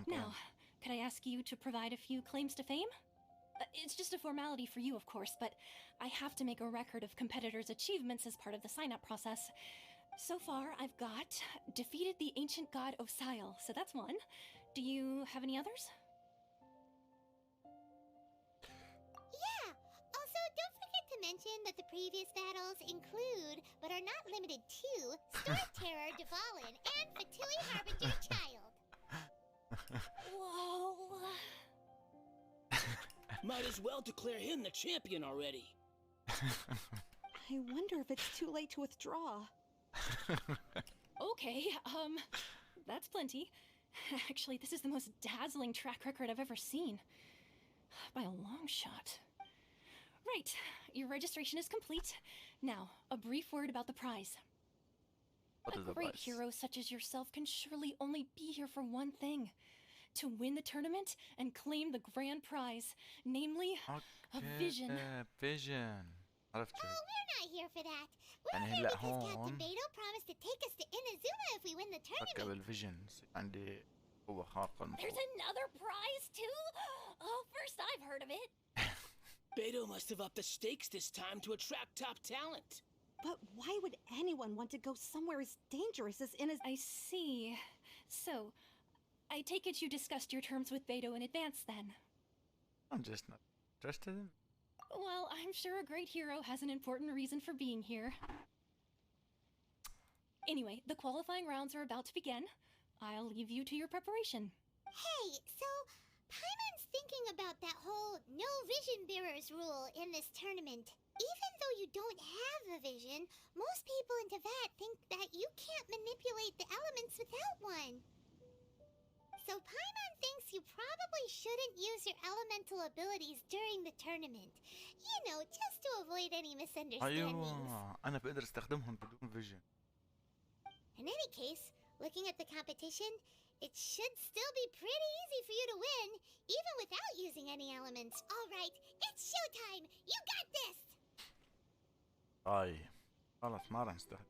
Now, could I ask you to provide a few claims to fame? It's just a formality for you, of course, but I have to make a record of competitors' achievements as part of the sign-up process. So far, I've got defeated the ancient god Osail, so that's one. Do you have any others? Yeah! Also, don't forget to mention that the previous battles include, but are not limited to, Storm Terror Dvalin and Fatui Harbinger Child. Whoa! Might as well declare him the champion already. I wonder if it's too late to withdraw. Okay, that's plenty. Actually, this is the most dazzling track record I've ever seen. By a long shot. Right, your registration is complete. Now, a brief word about the prize. A great hero such as yourself can surely only be here for one thing. To win the tournament and claim the grand prize, namely, a vision. Vision. عرفت. Oh, we're not here for that. We're here because Captain Beto promised to take us to Inazuma if we win the tournament. بالفيجن عندي قوة خارقة. There's another prize too? Oh, first I've heard of it. Beto must have upped the stakes this time to attract top talent. But why would anyone want to go somewhere as dangerous as in a... I see. So, I take it you discussed your terms with Beto in advance, then? I'm just not interested in... Well, I'm sure a great hero has an important reason for being here. Anyway, the qualifying rounds are about to begin. I'll leave you to your preparation. Hey, so Paimon's thinking about that whole no vision bearers rule in this tournament. Even though you don't have a vision, most people in Teyvat think that you can't manipulate the elements without one. So Paimon thinks you probably shouldn't use your elemental abilities during the tournament. You know, just to avoid any misunderstandings. أنا بقدر استخدمهم بدون vision. In any case, looking at the competition, it should still be pretty easy for you to win, even without using any elements. All right, it's showtime! You got this! خلاص ما راح نستخدم.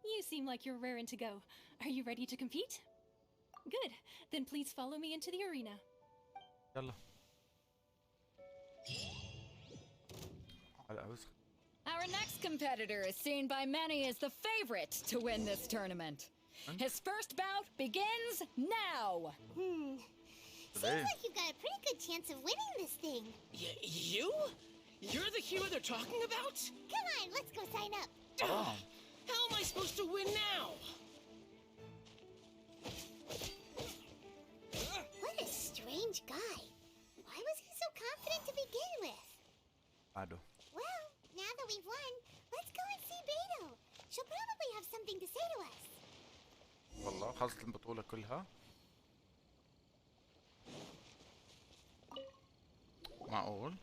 You seem like you're raring to go. Are you ready to compete? Good. Then please follow me into the arena. يلا. على أوسخ. Our next competitor is seen by many as the favorite to win this tournament. His first bout begins now! Seems like you've got a pretty good chance of winning this thing. You? You're the hero they're talking about? Come on, let's go sign up. How am I supposed to win now? What a strange guy. Why was he so confident to begin with? عادو. Well, now that we've won, let's go and see Beto. She'll probably have something to say to us. والله خلصت البطولة كلها. معقول؟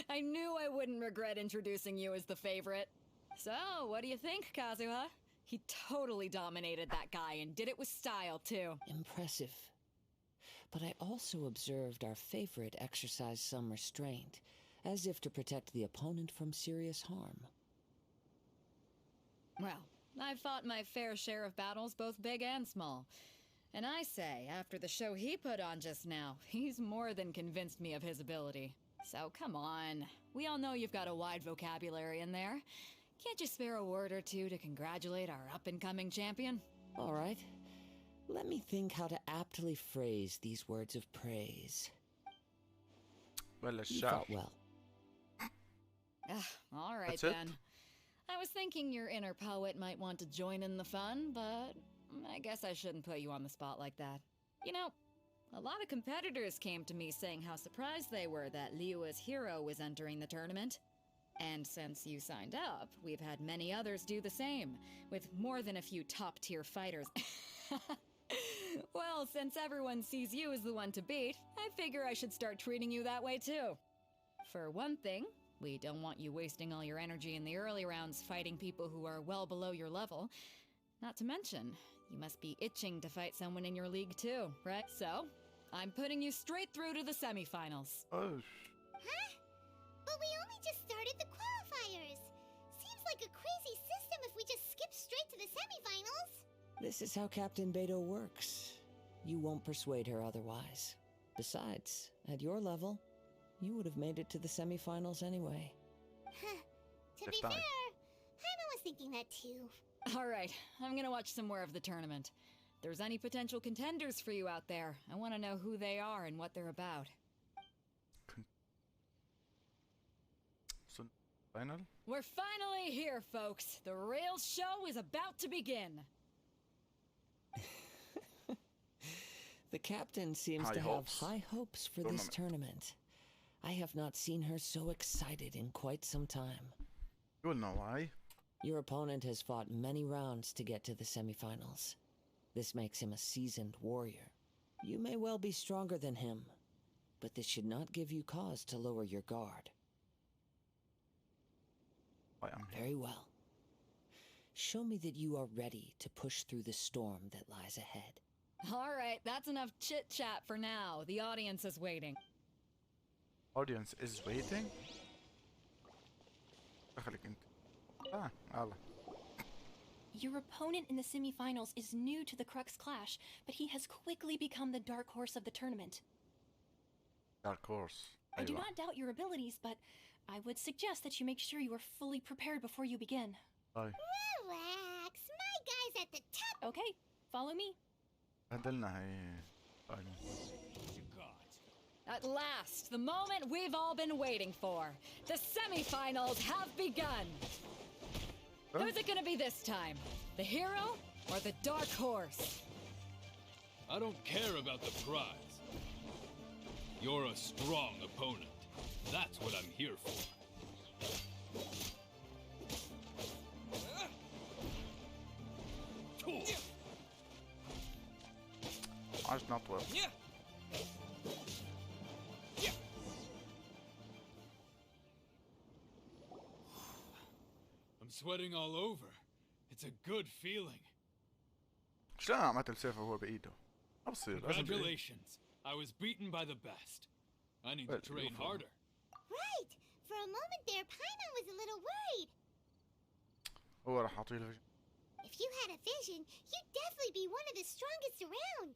I knew I wouldn't regret introducing you as the favorite. So, what do you think, Kazuha? He totally dominated that guy and did it with style, too. Impressive. But I also observed our favorite exercise some restraint, as if to protect the opponent from serious harm. Well, I've fought my fair share of battles, both big and small. And I say, after the show he put on just now, he's more than convinced me of his ability. So come on. We all know you've got a wide vocabulary in there. Can't you spare a word or two to congratulate our up-and-coming champion? All right. Let me think how to aptly phrase these words of praise. Well, You fought well. All right, That's it? then. I was thinking your inner poet might want to join in the fun, but I guess I shouldn't put you on the spot like that. You know, a lot of competitors came to me saying how surprised they were that Liyue's hero was entering the tournament. And since you signed up, we've had many others do the same, with more than a few top-tier fighters. Well, since everyone sees you as the one to beat, I figure I should start treating you that way too. For one thing, we don't want you wasting all your energy in the early rounds fighting people who are well below your level. Not to mention, you must be itching to fight someone in your league too, right? So, I'm putting you straight through to the semifinals. Oh. Huh? But we only just started the qualifiers. Seems like a crazy system if we just skip straight to the semifinals. This is how Captain Beto works. You won't persuade her otherwise. Besides, at your level, you would have made it to the semifinals anyway. To be fair, Paimon was thinking that too. All right, I'm gonna watch some more of the tournament. If there's any potential contenders for you out there, I want to know who they are and what they're about. So, final? We're finally here, folks. The real show is about to begin. The captain seems to have high hopes for this tournament. I have not seen her so excited in quite some time. You'll know why. Your opponent has fought many rounds to get to the semifinals. This makes him a seasoned warrior. You may well be stronger than him, but this should not give you cause to lower your guard. Very well. Show me that you are ready to push through the storm that lies ahead. All right, that's enough chit-chat for now. The audience is waiting. Audience is waiting? دخلك انت. يلا. Your opponent in the semifinals is new to the Crux Clash, but he has quickly become the dark horse of the tournament. Dark horse. I do not doubt your abilities, but I would suggest that you make sure you are fully prepared before you begin. طيب. Relax, my guy's at the top. Okay, follow me. هدلنا هي. طيب. At last, the moment we've all been waiting for. The semifinals have begun. Who's it gonna be this time? The hero or the dark horse? I don't care about the prize. You're a strong opponent. That's what I'm here for. عاش نطور. I'm sweating all over. It's a good feeling. شلون عملت السيف وهو بإيده؟ ما بصير. Congratulations. I was beaten by the best. I need to train harder. Right. For a moment there, Paimon was a little worried. هو راح أعطيه الفيجن. If you had a vision, you'd definitely be one of the strongest around.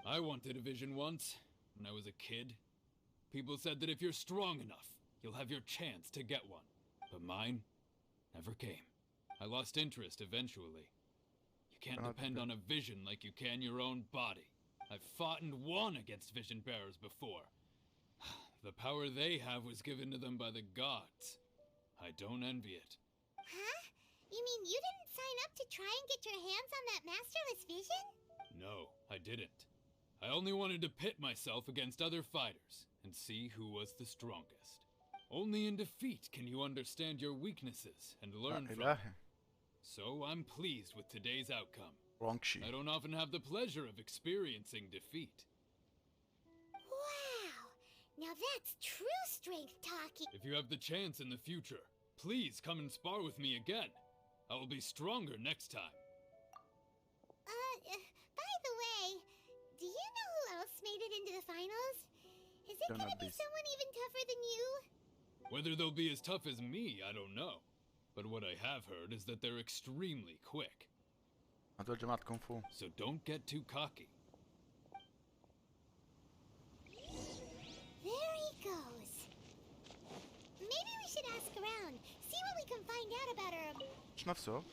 I wanted a vision once, when I was a kid. People said that if you're strong enough, you'll have your chance to get one. But mine never came. I lost interest eventually. You can't depend on a vision like you can your own body. I've fought and won against vision bearers before. The power they have was given to them by the gods. I don't envy it. Huh? You mean you didn't sign up to try and get your hands on that masterless vision? No, I didn't. I only wanted to pit myself against other fighters and see who was the strongest. Only in defeat can you understand your weaknesses and learn from them. So I'm pleased with today's outcome. I don't often have the pleasure of experiencing defeat. Wow! Now that's true strength talking. If you have the chance in the future, please come and spar with me again. I will be stronger next time. By the way, do you know who else made it into the finals? Is it gonna be someone even tougher than you? Whether they'll be as tough as me, I don't know. But what I have heard is that they're extremely quick. هذول جماعة كونغ فو. So don't get too cocky. There he goes. Maybe we should ask around, see what we can find out about her. مش نفسه.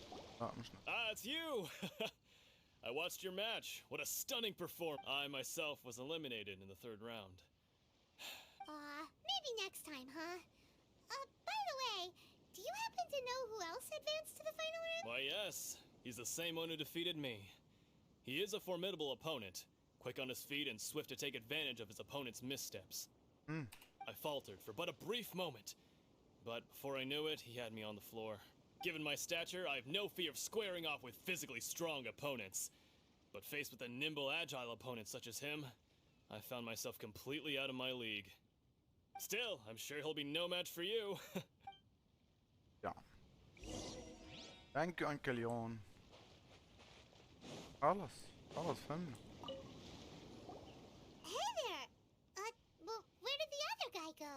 مش نفسه. Ah, it's you! I watched your match. What a stunning performance. I myself was eliminated in the third round. Maybe next time, huh? By the way, do you happen to know who else advanced to the final round? Why, yes. He's the same one who defeated me. He is a formidable opponent, quick on his feet and swift to take advantage of his opponent's missteps. I faltered for but a brief moment, but before I knew it, he had me on the floor. Given my stature, I have no fear of squaring off with physically strong opponents. But faced with a nimble, agile opponent such as him, I found myself completely out of my league. Still, I'm sure he'll be no match for you. Yeah. Thank you, Uncle Yon. خلاص فهمنا. Hey there! Well, where did the other guy go?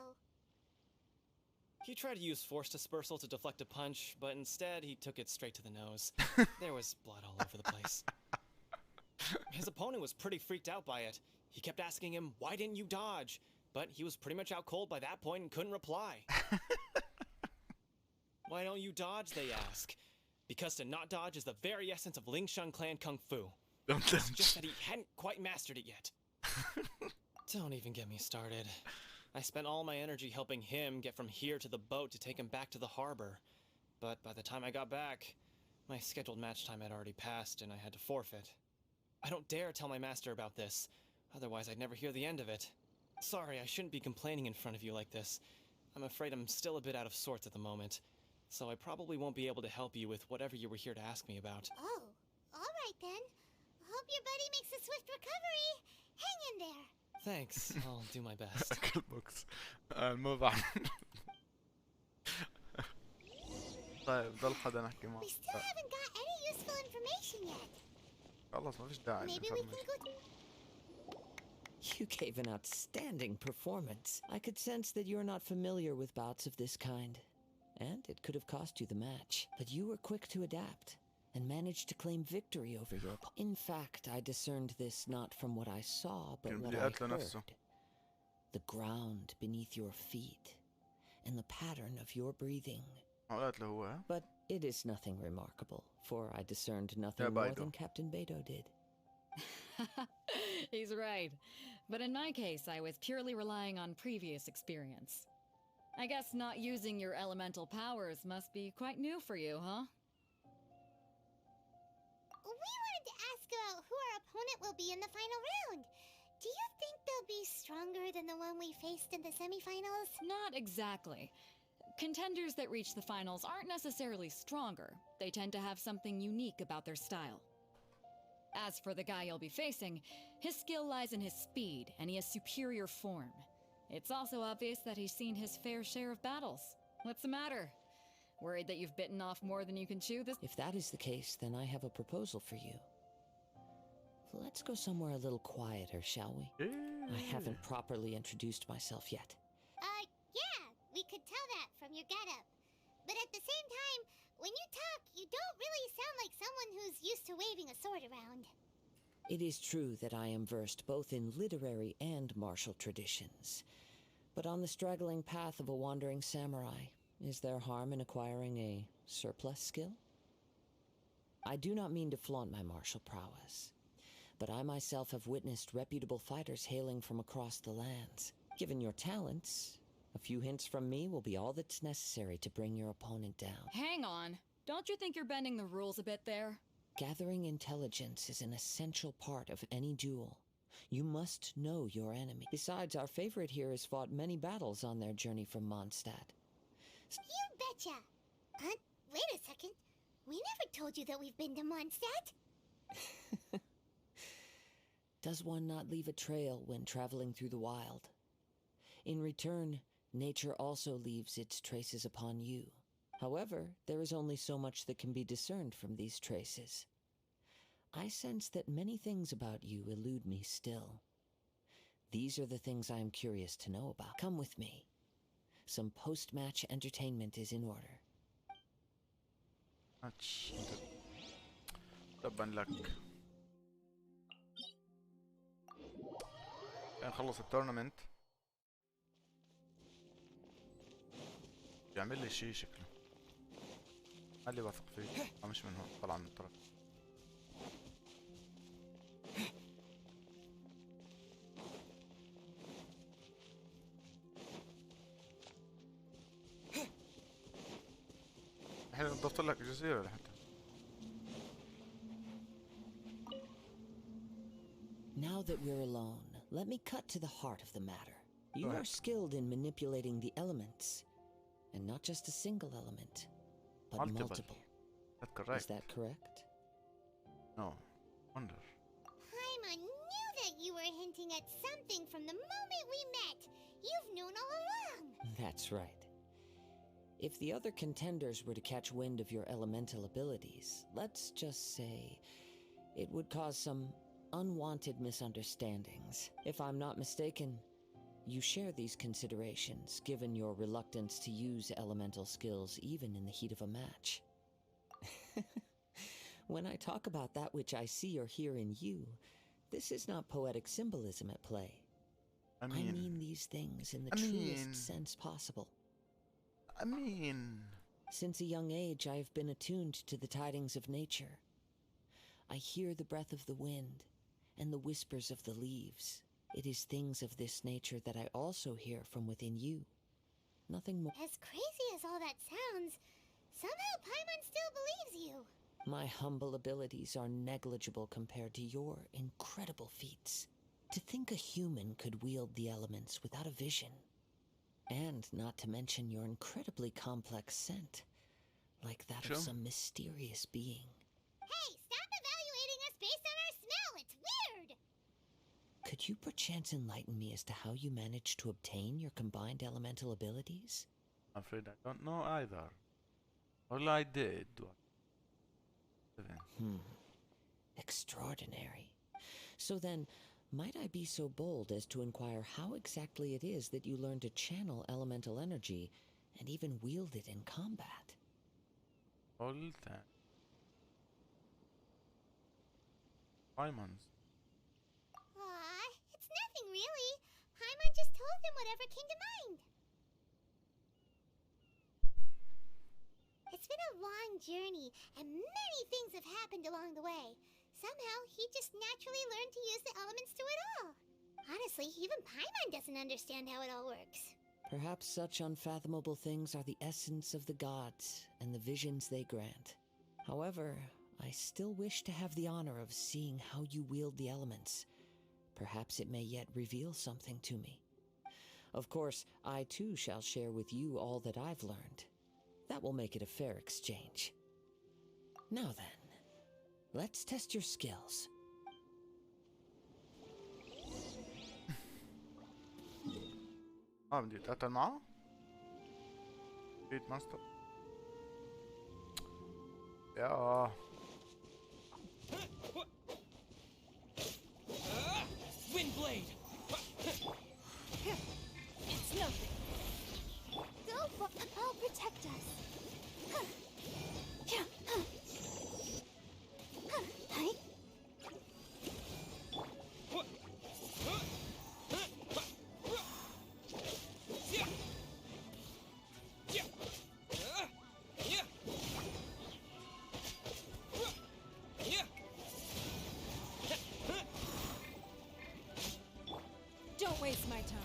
He tried to use force dispersal to deflect a punch, but instead he took it straight to the nose. There was blood all over the place. His opponent was pretty freaked out by it. He kept asking him, "Why didn't you dodge?" But he was pretty much out cold by that point and couldn't reply. Why don't you dodge, they ask. Because to not dodge is the very essence of Lingshan clan kung fu. It's just that he hadn't quite mastered it yet. Don't even get me started. I spent all my energy helping him get from here to the boat to take him back to the harbor. But by the time I got back, my scheduled match time had already passed and I had to forfeit. I don't dare tell my master about this, otherwise I'd never hear the end of it. Sorry, I shouldn't be complaining in front of you like this. I'm afraid I'm still a bit out of sorts at the moment, so I probably won't be able to help you with whatever you were here to ask me about. Oh, all right then. Hope your buddy makes a swift recovery. Hang in there. Thanks, I'll do my best. Good books. Move on. طيب ضل حدا نحكي معه. We still haven't got any useful information yet. خلص ما فيش داعي. Maybe we can go. You gave an outstanding performance. I could sense that you're not familiar with bouts of this kind. And it could have cost you the match. But you were quick to adapt and managed to claim victory over your opponent. In fact, I discerned this not from what I saw, but what I heard. the ground beneath your feet, and the pattern of your breathing. But it is nothing remarkable, for I discerned nothing more than Captain Beidou did. He's right. But in my case, I was purely relying on previous experience. I guess not using your elemental powers must be quite new for you, huh? We wanted to ask about who our opponent will be in the final round. Do you think they'll be stronger than the one we faced in the semifinals? Not exactly. Contenders that reach the finals aren't necessarily stronger. They tend to have something unique about their style. As for the guy you'll be facing, his skill lies in his speed, and he has superior form. It's also obvious that he's seen his fair share of battles. What's the matter? Worried that you've bitten off more than you can chew this? If that is the case, then I have a proposal for you. Let's go somewhere a little quieter, shall we? I haven't properly introduced myself yet. Yeah, we could tell that from your getup. But at the same time, when you talk, you don't really sound like someone who's used to waving a sword around. It is true that I am versed both in literary and martial traditions. But on the straggling path of a wandering samurai, is there harm in acquiring a surplus skill? I do not mean to flaunt my martial prowess, but I myself have witnessed reputable fighters hailing from across the lands. Given your talents, a few hints from me will be all that's necessary to bring your opponent down. Hang on. Don't you think you're bending the rules a bit there? Gathering intelligence is an essential part of any duel. You must know your enemy. Besides, our favorite here has fought many battles on their journey from Mondstadt. You betcha! Wait a second. We never told you that we've been to Mondstadt. Does one not leave a trail when traveling through the wild? In return, nature also leaves its traces upon you. However, there is only so much that can be discerned from these traces. I sense that many things about you elude me still. These are the things I am curious to know about. Come with me. Some post-match entertainment is in order. تبا لك. نخلص التورنمنت. يعمل لي شيء شكله. قال لي واثق فيه. مش من هون، طلع من الطرف. الحين ضفت لك جزيرة لحتى. Now that we're alone, let me cut to the heart of the matter. You are skilled in manipulating the elements, and not just a single element, but multiple. That's correct. Is that correct? No. Wonder. Paimon knew that you were hinting at something from the moment we met. You've known all along. That's right. If the other contenders were to catch wind of your elemental abilities, let's just say it would cause some unwanted misunderstandings. If I'm not mistaken, you share these considerations, given your reluctance to use elemental skills even in the heat of a match. When I talk about that which I see or hear in you, this is not poetic symbolism at play. I mean these things in the truest sense possible. Since a young age, I have been attuned to the tidings of nature. I hear the breath of the wind and the whispers of the leaves. It is things of this nature that I also hear from within you. Nothing more. As crazy as all that sounds, somehow Paimon still believes you. My humble abilities are negligible compared to your incredible feats. To think a human could wield the elements without a vision. And not to mention your incredibly complex scent, like that of some mysterious being. Hey, stop evaluating us based on our smell! It's weird! Could you perchance enlighten me as to how you managed to obtain your combined elemental abilities? I'm afraid I don't know either. All I did was... Extraordinary. So then, might I be so bold as to inquire how exactly it is that you learn to channel elemental energy and even wield it in combat? All that. Paimon's. It's nothing really. Paimon just told him whatever came to mind. It's been a long journey, and many things have happened along the way. Somehow, he just naturally learned to use the elements through it all. Honestly, even Paimon doesn't understand how it all works. Perhaps such unfathomable things are the essence of the gods and the visions they grant. However, I still wish to have the honor of seeing how you wield the elements. Perhaps it may yet reveal something to me. Of course, I too shall share with you all that I've learned. That will make it a fair exchange. Now then, let's test your skills. بدي اتقتل معه؟ بيت ماستر يا Windblade! It's nothing. I'll protect us. Don't waste my time.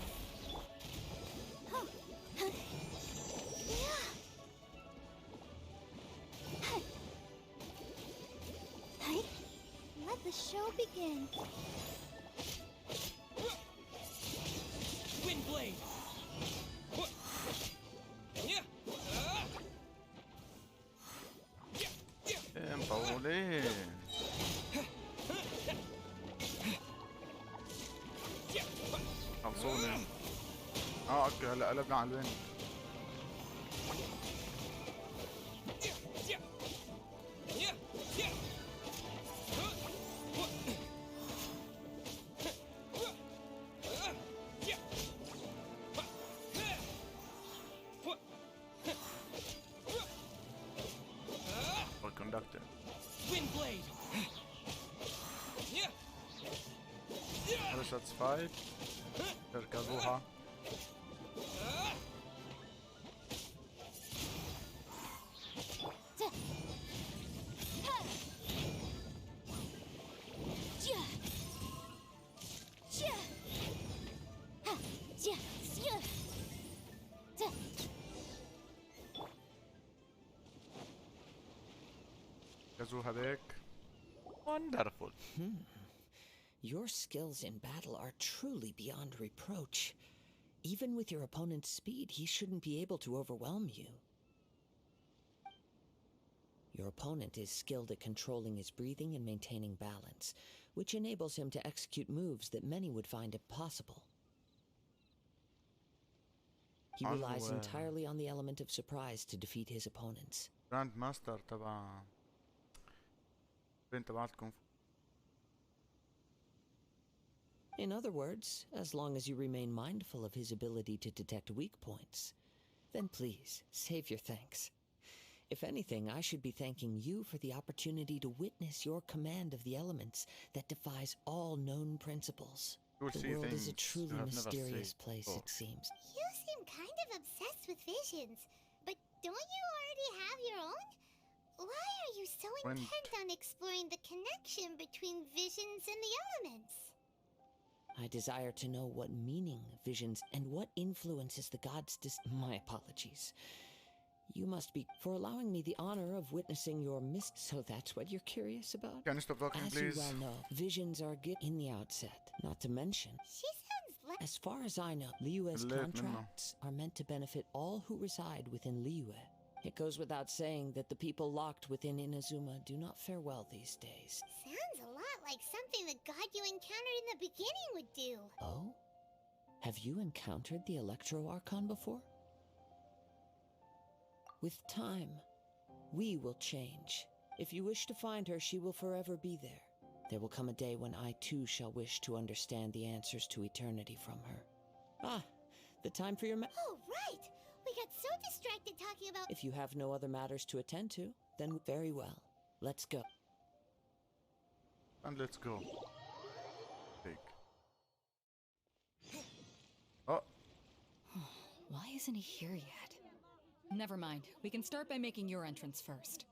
Let the show begin. Windblade! مطولين خلصوني اوكي هلا قلبنا على الوين Windblade! satisfied تركبوها كزوها بيك wonderful. Your skills in battle are truly beyond reproach. Even with your opponent's speed, he shouldn't be able to overwhelm you. Your opponent is skilled at controlling his breathing and maintaining balance, which enables him to execute moves that many would find impossible. He relies entirely on the element of surprise to defeat his opponents. Grand Master تبع تبعتكم. In other words, as long as you remain mindful of his ability to detect weak points, then please, save your thanks. If anything, I should be thanking you for the opportunity to witness your command of the elements that defies all known principles. The world is a truly mysterious place, it seems. You seem kind of obsessed with visions, but don't you already have your own? Why are you so intent on exploring the connection between visions and the elements? I desire to know what meaning visions and what influences the gods my apologies. You must be for allowing me the honor of witnessing your so that's what you're curious about? Can you stop talking, As please? you well know, visions are good in the outset, not to mention. She sounds like... As far as I know, Liyue's contracts are meant to benefit all who reside within Liyue. It goes without saying that the people locked within Inazuma do not fare well these days. Sounds a lot like something the god you encountered in the beginning would do. Oh? Have you encountered the Electro Archon before? With time, we will change. If you wish to find her, she will forever be there. There will come a day when I too shall wish to understand the answers to eternity from her. Ah, the time for your Oh, right! We got so distracted talking about... If you have no other matters to attend to, then very well. Let's go. And let's go. Big. Why isn't he here yet? Never mind. We can start by making your entrance first.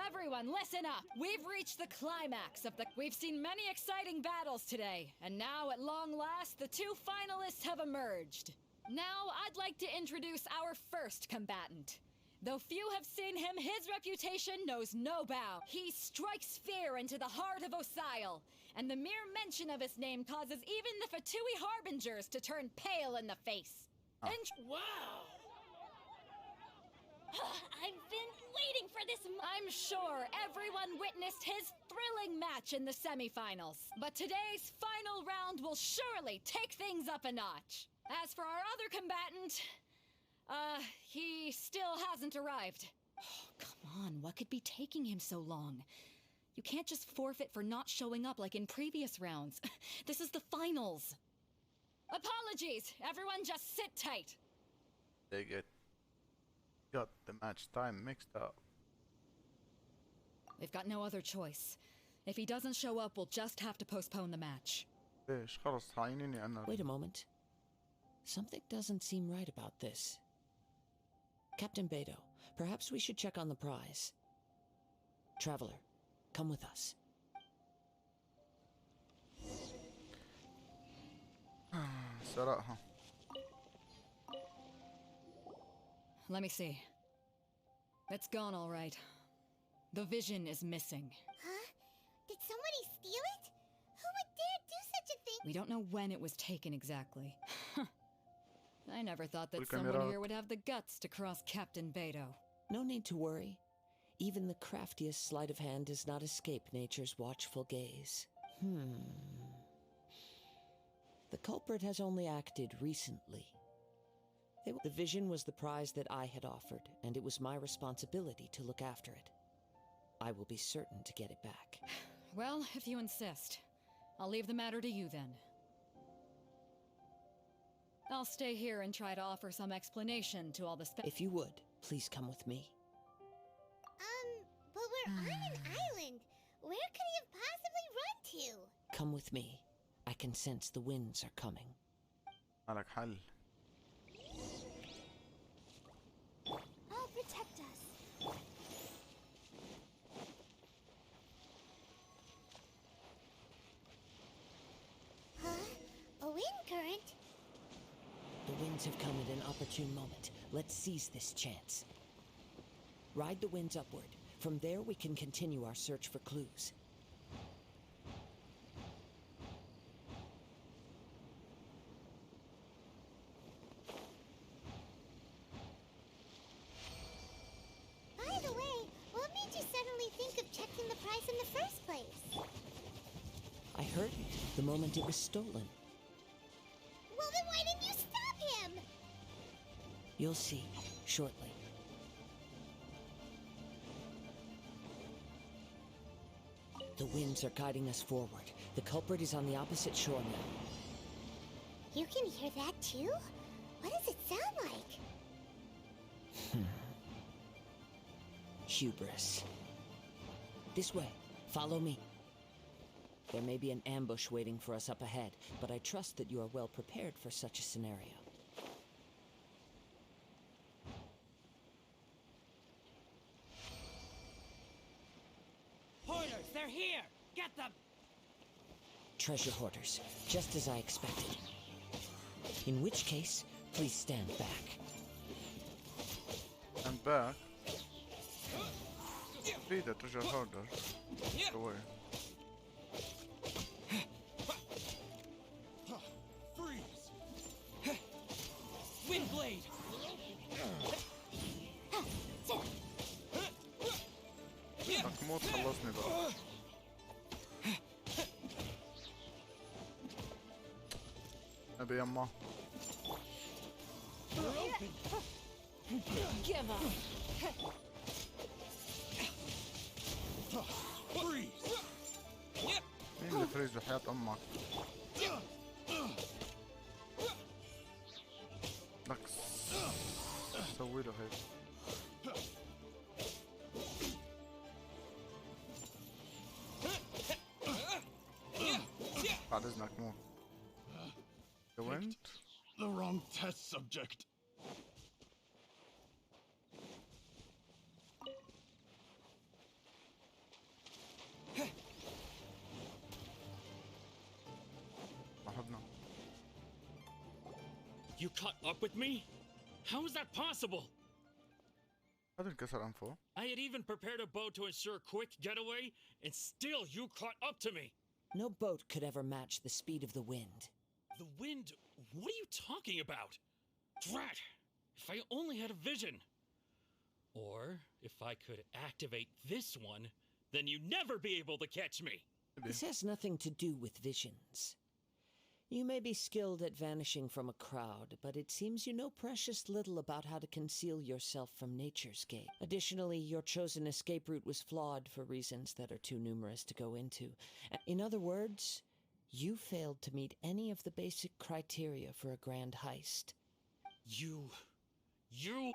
Everyone, listen up! We've reached the climax of the... We've seen many exciting battles today, and now, at long last, the two finalists have emerged. Now, I'd like to introduce our first combatant. Though few have seen him, his reputation knows no bound. He strikes fear into the heart of Osile, and the mere mention of his name causes even the Fatui Harbingers to turn pale in the face. Wow! I've been waiting for this. I'm sure everyone witnessed his thrilling match in the semifinals. But today's final round will surely take things up a notch. As for our other combatant, he still hasn't arrived. Oh, come on, what could be taking him so long? You can't just forfeit for not showing up like in previous rounds. This is the finals. Apologies, everyone just sit tight. They got the match time mixed up. We've got no other choice. If he doesn't show up, we'll just have to postpone the match. ليش خلص عينيني أنا. Wait a moment. Something doesn't seem right about this. Captain Beto, perhaps we should check on the prize. Traveler, come with us. سرقها. Let me see. It's gone all right. The vision is missing. Huh? Did somebody steal it? Who would dare do such a thing? We don't know when it was taken exactly. I never thought that someone here would have the guts to cross Captain Beto. No need to worry. Even the craftiest sleight of hand does not escape nature's watchful gaze. The culprit has only acted recently. The vision was the prize that I had offered, and it was my responsibility to look after it. I will be certain to get it back. Well, if you insist. I'll leave the matter to you then. I'll stay here and try to offer some explanation to all the If you would, please come with me. But we're on an island. Where could he have possibly run to? Come with me. I can sense the winds are coming. مالك حل. Oh, protect us. Huh? A wind current? The winds have come at an opportune moment. Let's seize this chance. Ride the winds upward. From there, we can continue our search for clues. By the way, what made you suddenly think of checking the price in the first place? I heard it the moment it was stolen. Well, then why didn't you stop him? You'll see shortly. The winds are guiding us forward. The culprit is on the opposite shore now. You can hear that too? What does it sound like? Hubris. This way. Follow me. There may be an ambush waiting for us up ahead, but I trust that you are well prepared for such a scenario. Hoarders, they're here! Get them! Treasure hoarders, just as I expected. In which case, please stand back. And back. Feed the treasure hoarder. Away. Freeze! Windblade! موت خلصني بقى. أبي يما. Give up! Freeze! مين اللي فريز بحياة أمك؟ لك سوي له هيك. بعد إذنك مو. The wind? the wrong test subject. You caught up with me? How is that possible? I had even prepared a boat to ensure a quick getaway, and still you caught up to me. No boat could ever match the speed of the wind. The wind? What are you talking about? Drat! If I only had a vision. Or, if I could activate this one, then you'd never be able to catch me. This has nothing to do with visions. You may be skilled at vanishing from a crowd, but it seems you know precious little about how to conceal yourself from nature's gate. Additionally, your chosen escape route was flawed for reasons that are too numerous to go into. In other words, you failed to meet any of the basic criteria for a grand heist. You...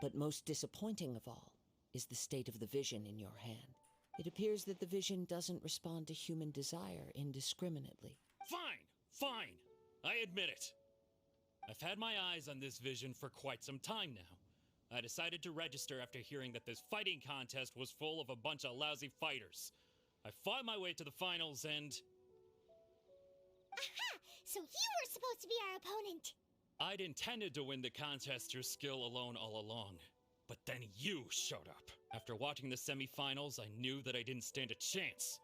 But most disappointing of all is the state of the vision in your hand. It appears that the vision doesn't respond to human desire indiscriminately. Fine! I admit it. I've had my eyes on this vision for quite some time now. I decided to register after hearing that this fighting contest was full of a bunch of lousy fighters. I fought my way to the finals and... Aha! So you were supposed to be our opponent! I'd intended to win the contest through skill alone all along. But then you showed up. After watching the semifinals, I knew that I didn't stand a chance.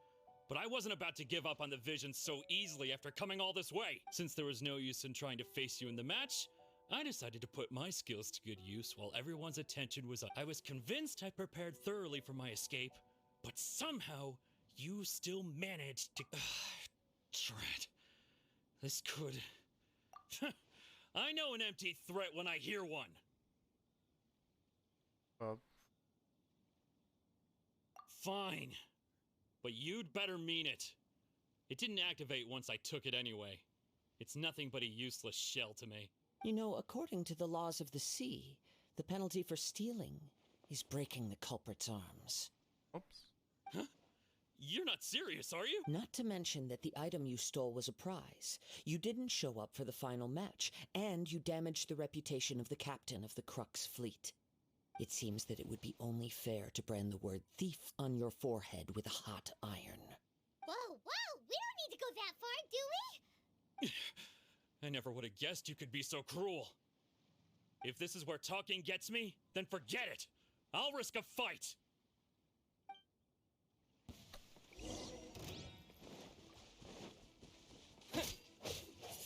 But I wasn't about to give up on the vision so easily after coming all this way. Since there was no use in trying to face you in the match, I decided to put my skills to good use while everyone's attention was on. I was convinced I prepared thoroughly for my escape, but somehow you still managed to... Drat. This could... I know an empty threat when I hear one. Fine. But you'd better mean it. It didn't activate once I took it anyway. It's nothing but a useless shell to me. You know, according to the laws of the sea, the penalty for stealing is breaking the culprit's arms. Oops. Huh? You're not serious, are you? Not to mention that the item you stole was a prize. You didn't show up for the final match, and you damaged the reputation of the captain of the Crux fleet. It seems that it would be only fair to brand the word thief on your forehead with a hot iron. Whoa! We don't need to go that far, do we? I never would have guessed you could be so cruel. If this is where talking gets me, then forget it. I'll risk a fight.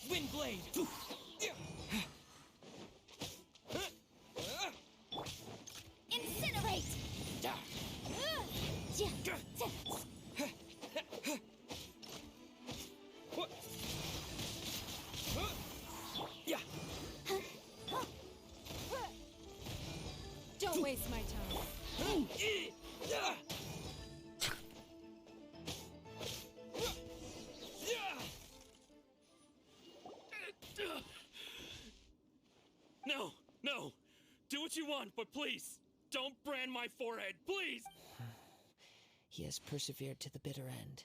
Windblade! Incinerate! Don't waste my time. No! Do what you want, but please, don't brand my forehead, please! He has persevered to the bitter end,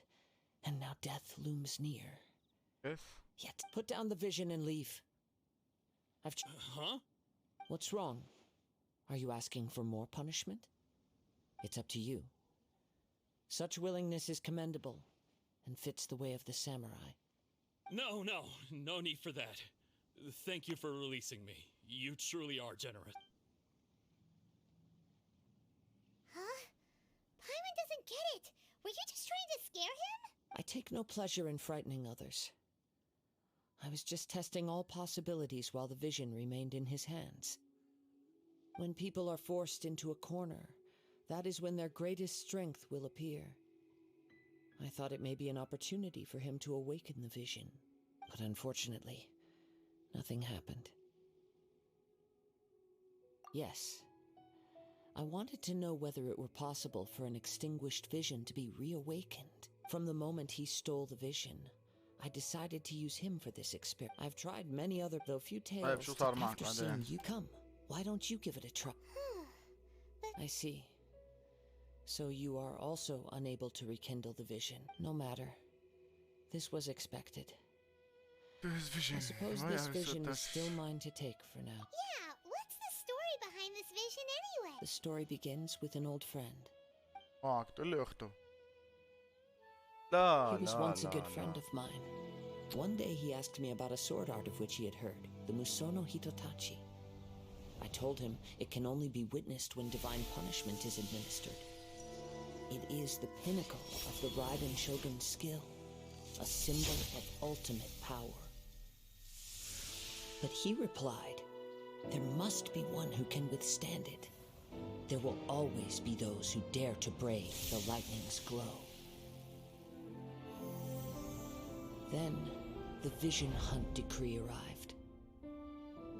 and now death looms near. Yes? Yet, put down the vision and leave. Huh? What's wrong? Are you asking for more punishment? It's up to you. Such willingness is commendable, and fits the way of the samurai. No need for that. Thank you for releasing me. You truly are generous. Huh? Paimon doesn't get it. Were you just trying to scare him? I take no pleasure in frightening others. I was just testing all possibilities while the vision remained in his hands. When people are forced into a corner, that is when their greatest strength will appear. I thought it may be an opportunity for him to awaken the vision, but unfortunately, nothing happened. Yes, I wanted to know whether it were possible for an extinguished vision to be reawakened. From the moment he stole the vision, I decided to use him for this experiment. I've tried many other, though few tales. After seeing you come, why don't you give it a try? I see. So you are also unable to rekindle the vision. No matter. This was expected. His vision. I suppose Why this are you so vision is touched? still mine to take for now. Yeah, what's the story behind this vision anyway? The story begins with an old friend. تقول لي أخته. لا He was لا once a لا good لا. friend of mine. One day he asked me about a sword art of which he had heard, the Musono Hitotachi. I told him it can only be witnessed when divine punishment is administered. It is the pinnacle of the Raiden Shogun's skill, a symbol of ultimate power. But he replied, there must be one who can withstand it. There will always be those who dare to brave the lightning's glow. Then, the Vision Hunt decree arrived.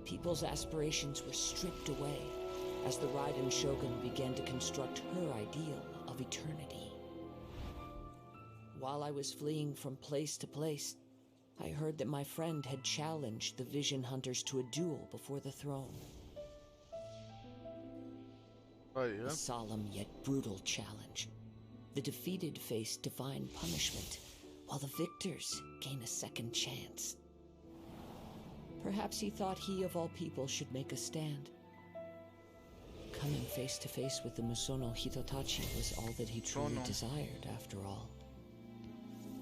People's aspirations were stripped away as the Raiden Shogun began to construct her ideal of eternity. While I was fleeing from place to place, I heard that my friend had challenged the Vision Hunters to a duel before the throne. A solemn yet brutal challenge. The defeated face divine punishment, while the victors gain a second chance. Perhaps he thought he of all people should make a stand. Coming face to face with the Musono Hitotachi was all that he truly desired, after all.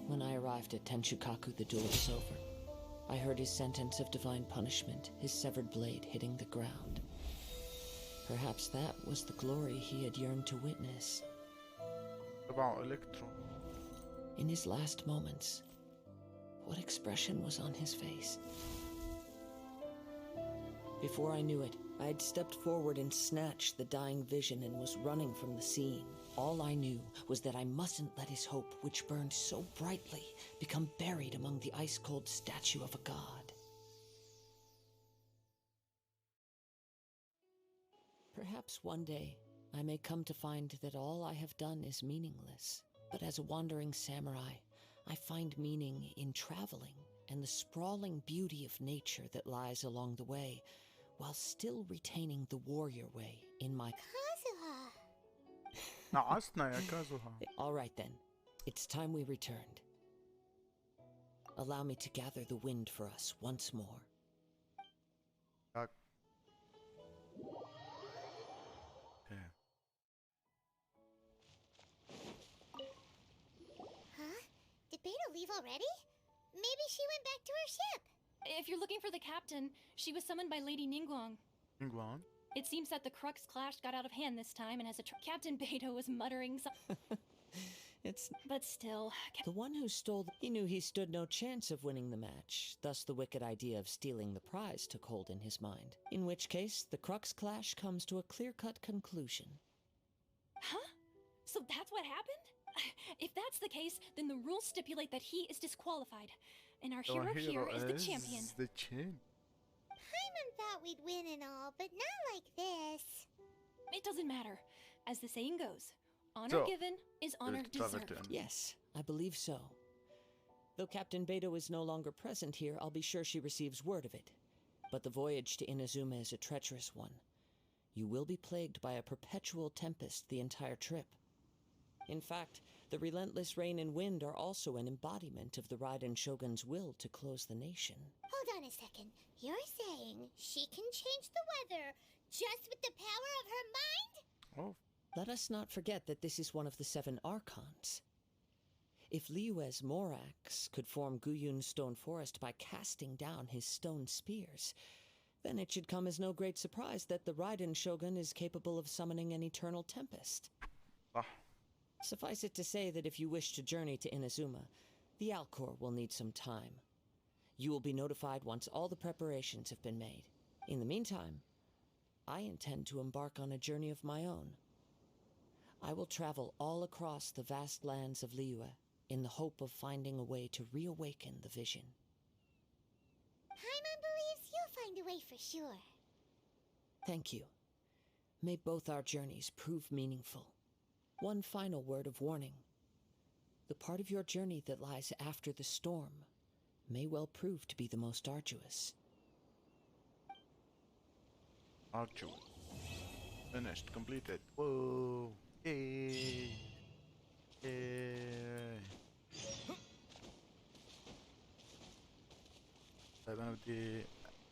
When I arrived at Tenshukaku, the duel was over. I heard his sentence of divine punishment, his severed blade hitting the ground. Perhaps that was the glory he had yearned to witness. In his last moments, what expression was on his face? Before I knew it, I had stepped forward and snatched the dying vision and was running from the scene. All I knew was that I mustn't let his hope, which burned so brightly, become buried among the ice-cold statue of a god. Perhaps one day I may come to find that all I have done is meaningless. But as a wandering samurai, I find meaning in traveling and the sprawling beauty of nature that lies along the way, while still retaining the warrior way in my... Kazuha! All right then, it's time we returned. Allow me to gather the wind for us once more. Did Beto leave already? Maybe she went back to her ship. If you're looking for the captain, she was summoned by Lady Ningguang. Ningguang? It seems that the Crux clash got out of hand this time, and as Captain Beto was muttering some... But still... The one who stole... He knew he stood no chance of winning the match, thus the wicked idea of stealing the prize took hold in his mind. In which case, the Crux clash comes to a clear-cut conclusion. Huh? So that's what happened? If that's the case, then the rules stipulate that he is disqualified. And our hero here is the champion. Paimon thought we'd win and all, but not like this. It doesn't matter. As the saying goes, honor given is honor deserved. Yes, I believe so. Though Captain Beto is no longer present here, I'll be sure she receives word of it. But the voyage to Inazuma is a treacherous one. You will be plagued by a perpetual tempest the entire trip. In fact, the relentless rain and wind are also an embodiment of the Raiden Shogun's will to close the nation. Hold on a second. You're saying she can change the weather just with the power of her mind? Oh. Let us not forget that this is one of the 7 Archons. If Liyue's Morax could form Guyun's stone forest by casting down his stone spears, then it should come as no great surprise that the Raiden Shogun is capable of summoning an eternal tempest. Suffice it to say that if you wish to journey to Inazuma, the Alcor will need some time. You will be notified once all the preparations have been made. In the meantime, I intend to embark on a journey of my own. I will travel all across the vast lands of Liyue in the hope of finding a way to reawaken the vision. Paimon believes you'll find a way for sure. Thank you. May both our journeys prove meaningful. One final word of warning. The part of your journey that lies after the storm may well prove to be the most arduous. Archon. Finished. Completed. Whoa. Yay. Yay. طيب انا بدي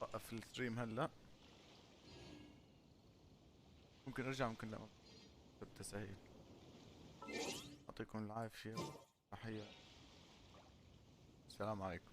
اوقف الستريم هلا. ممكن ارجع ممكن لا. بالتسهيل اعطيكم العافية. تحية. السلام عليكم.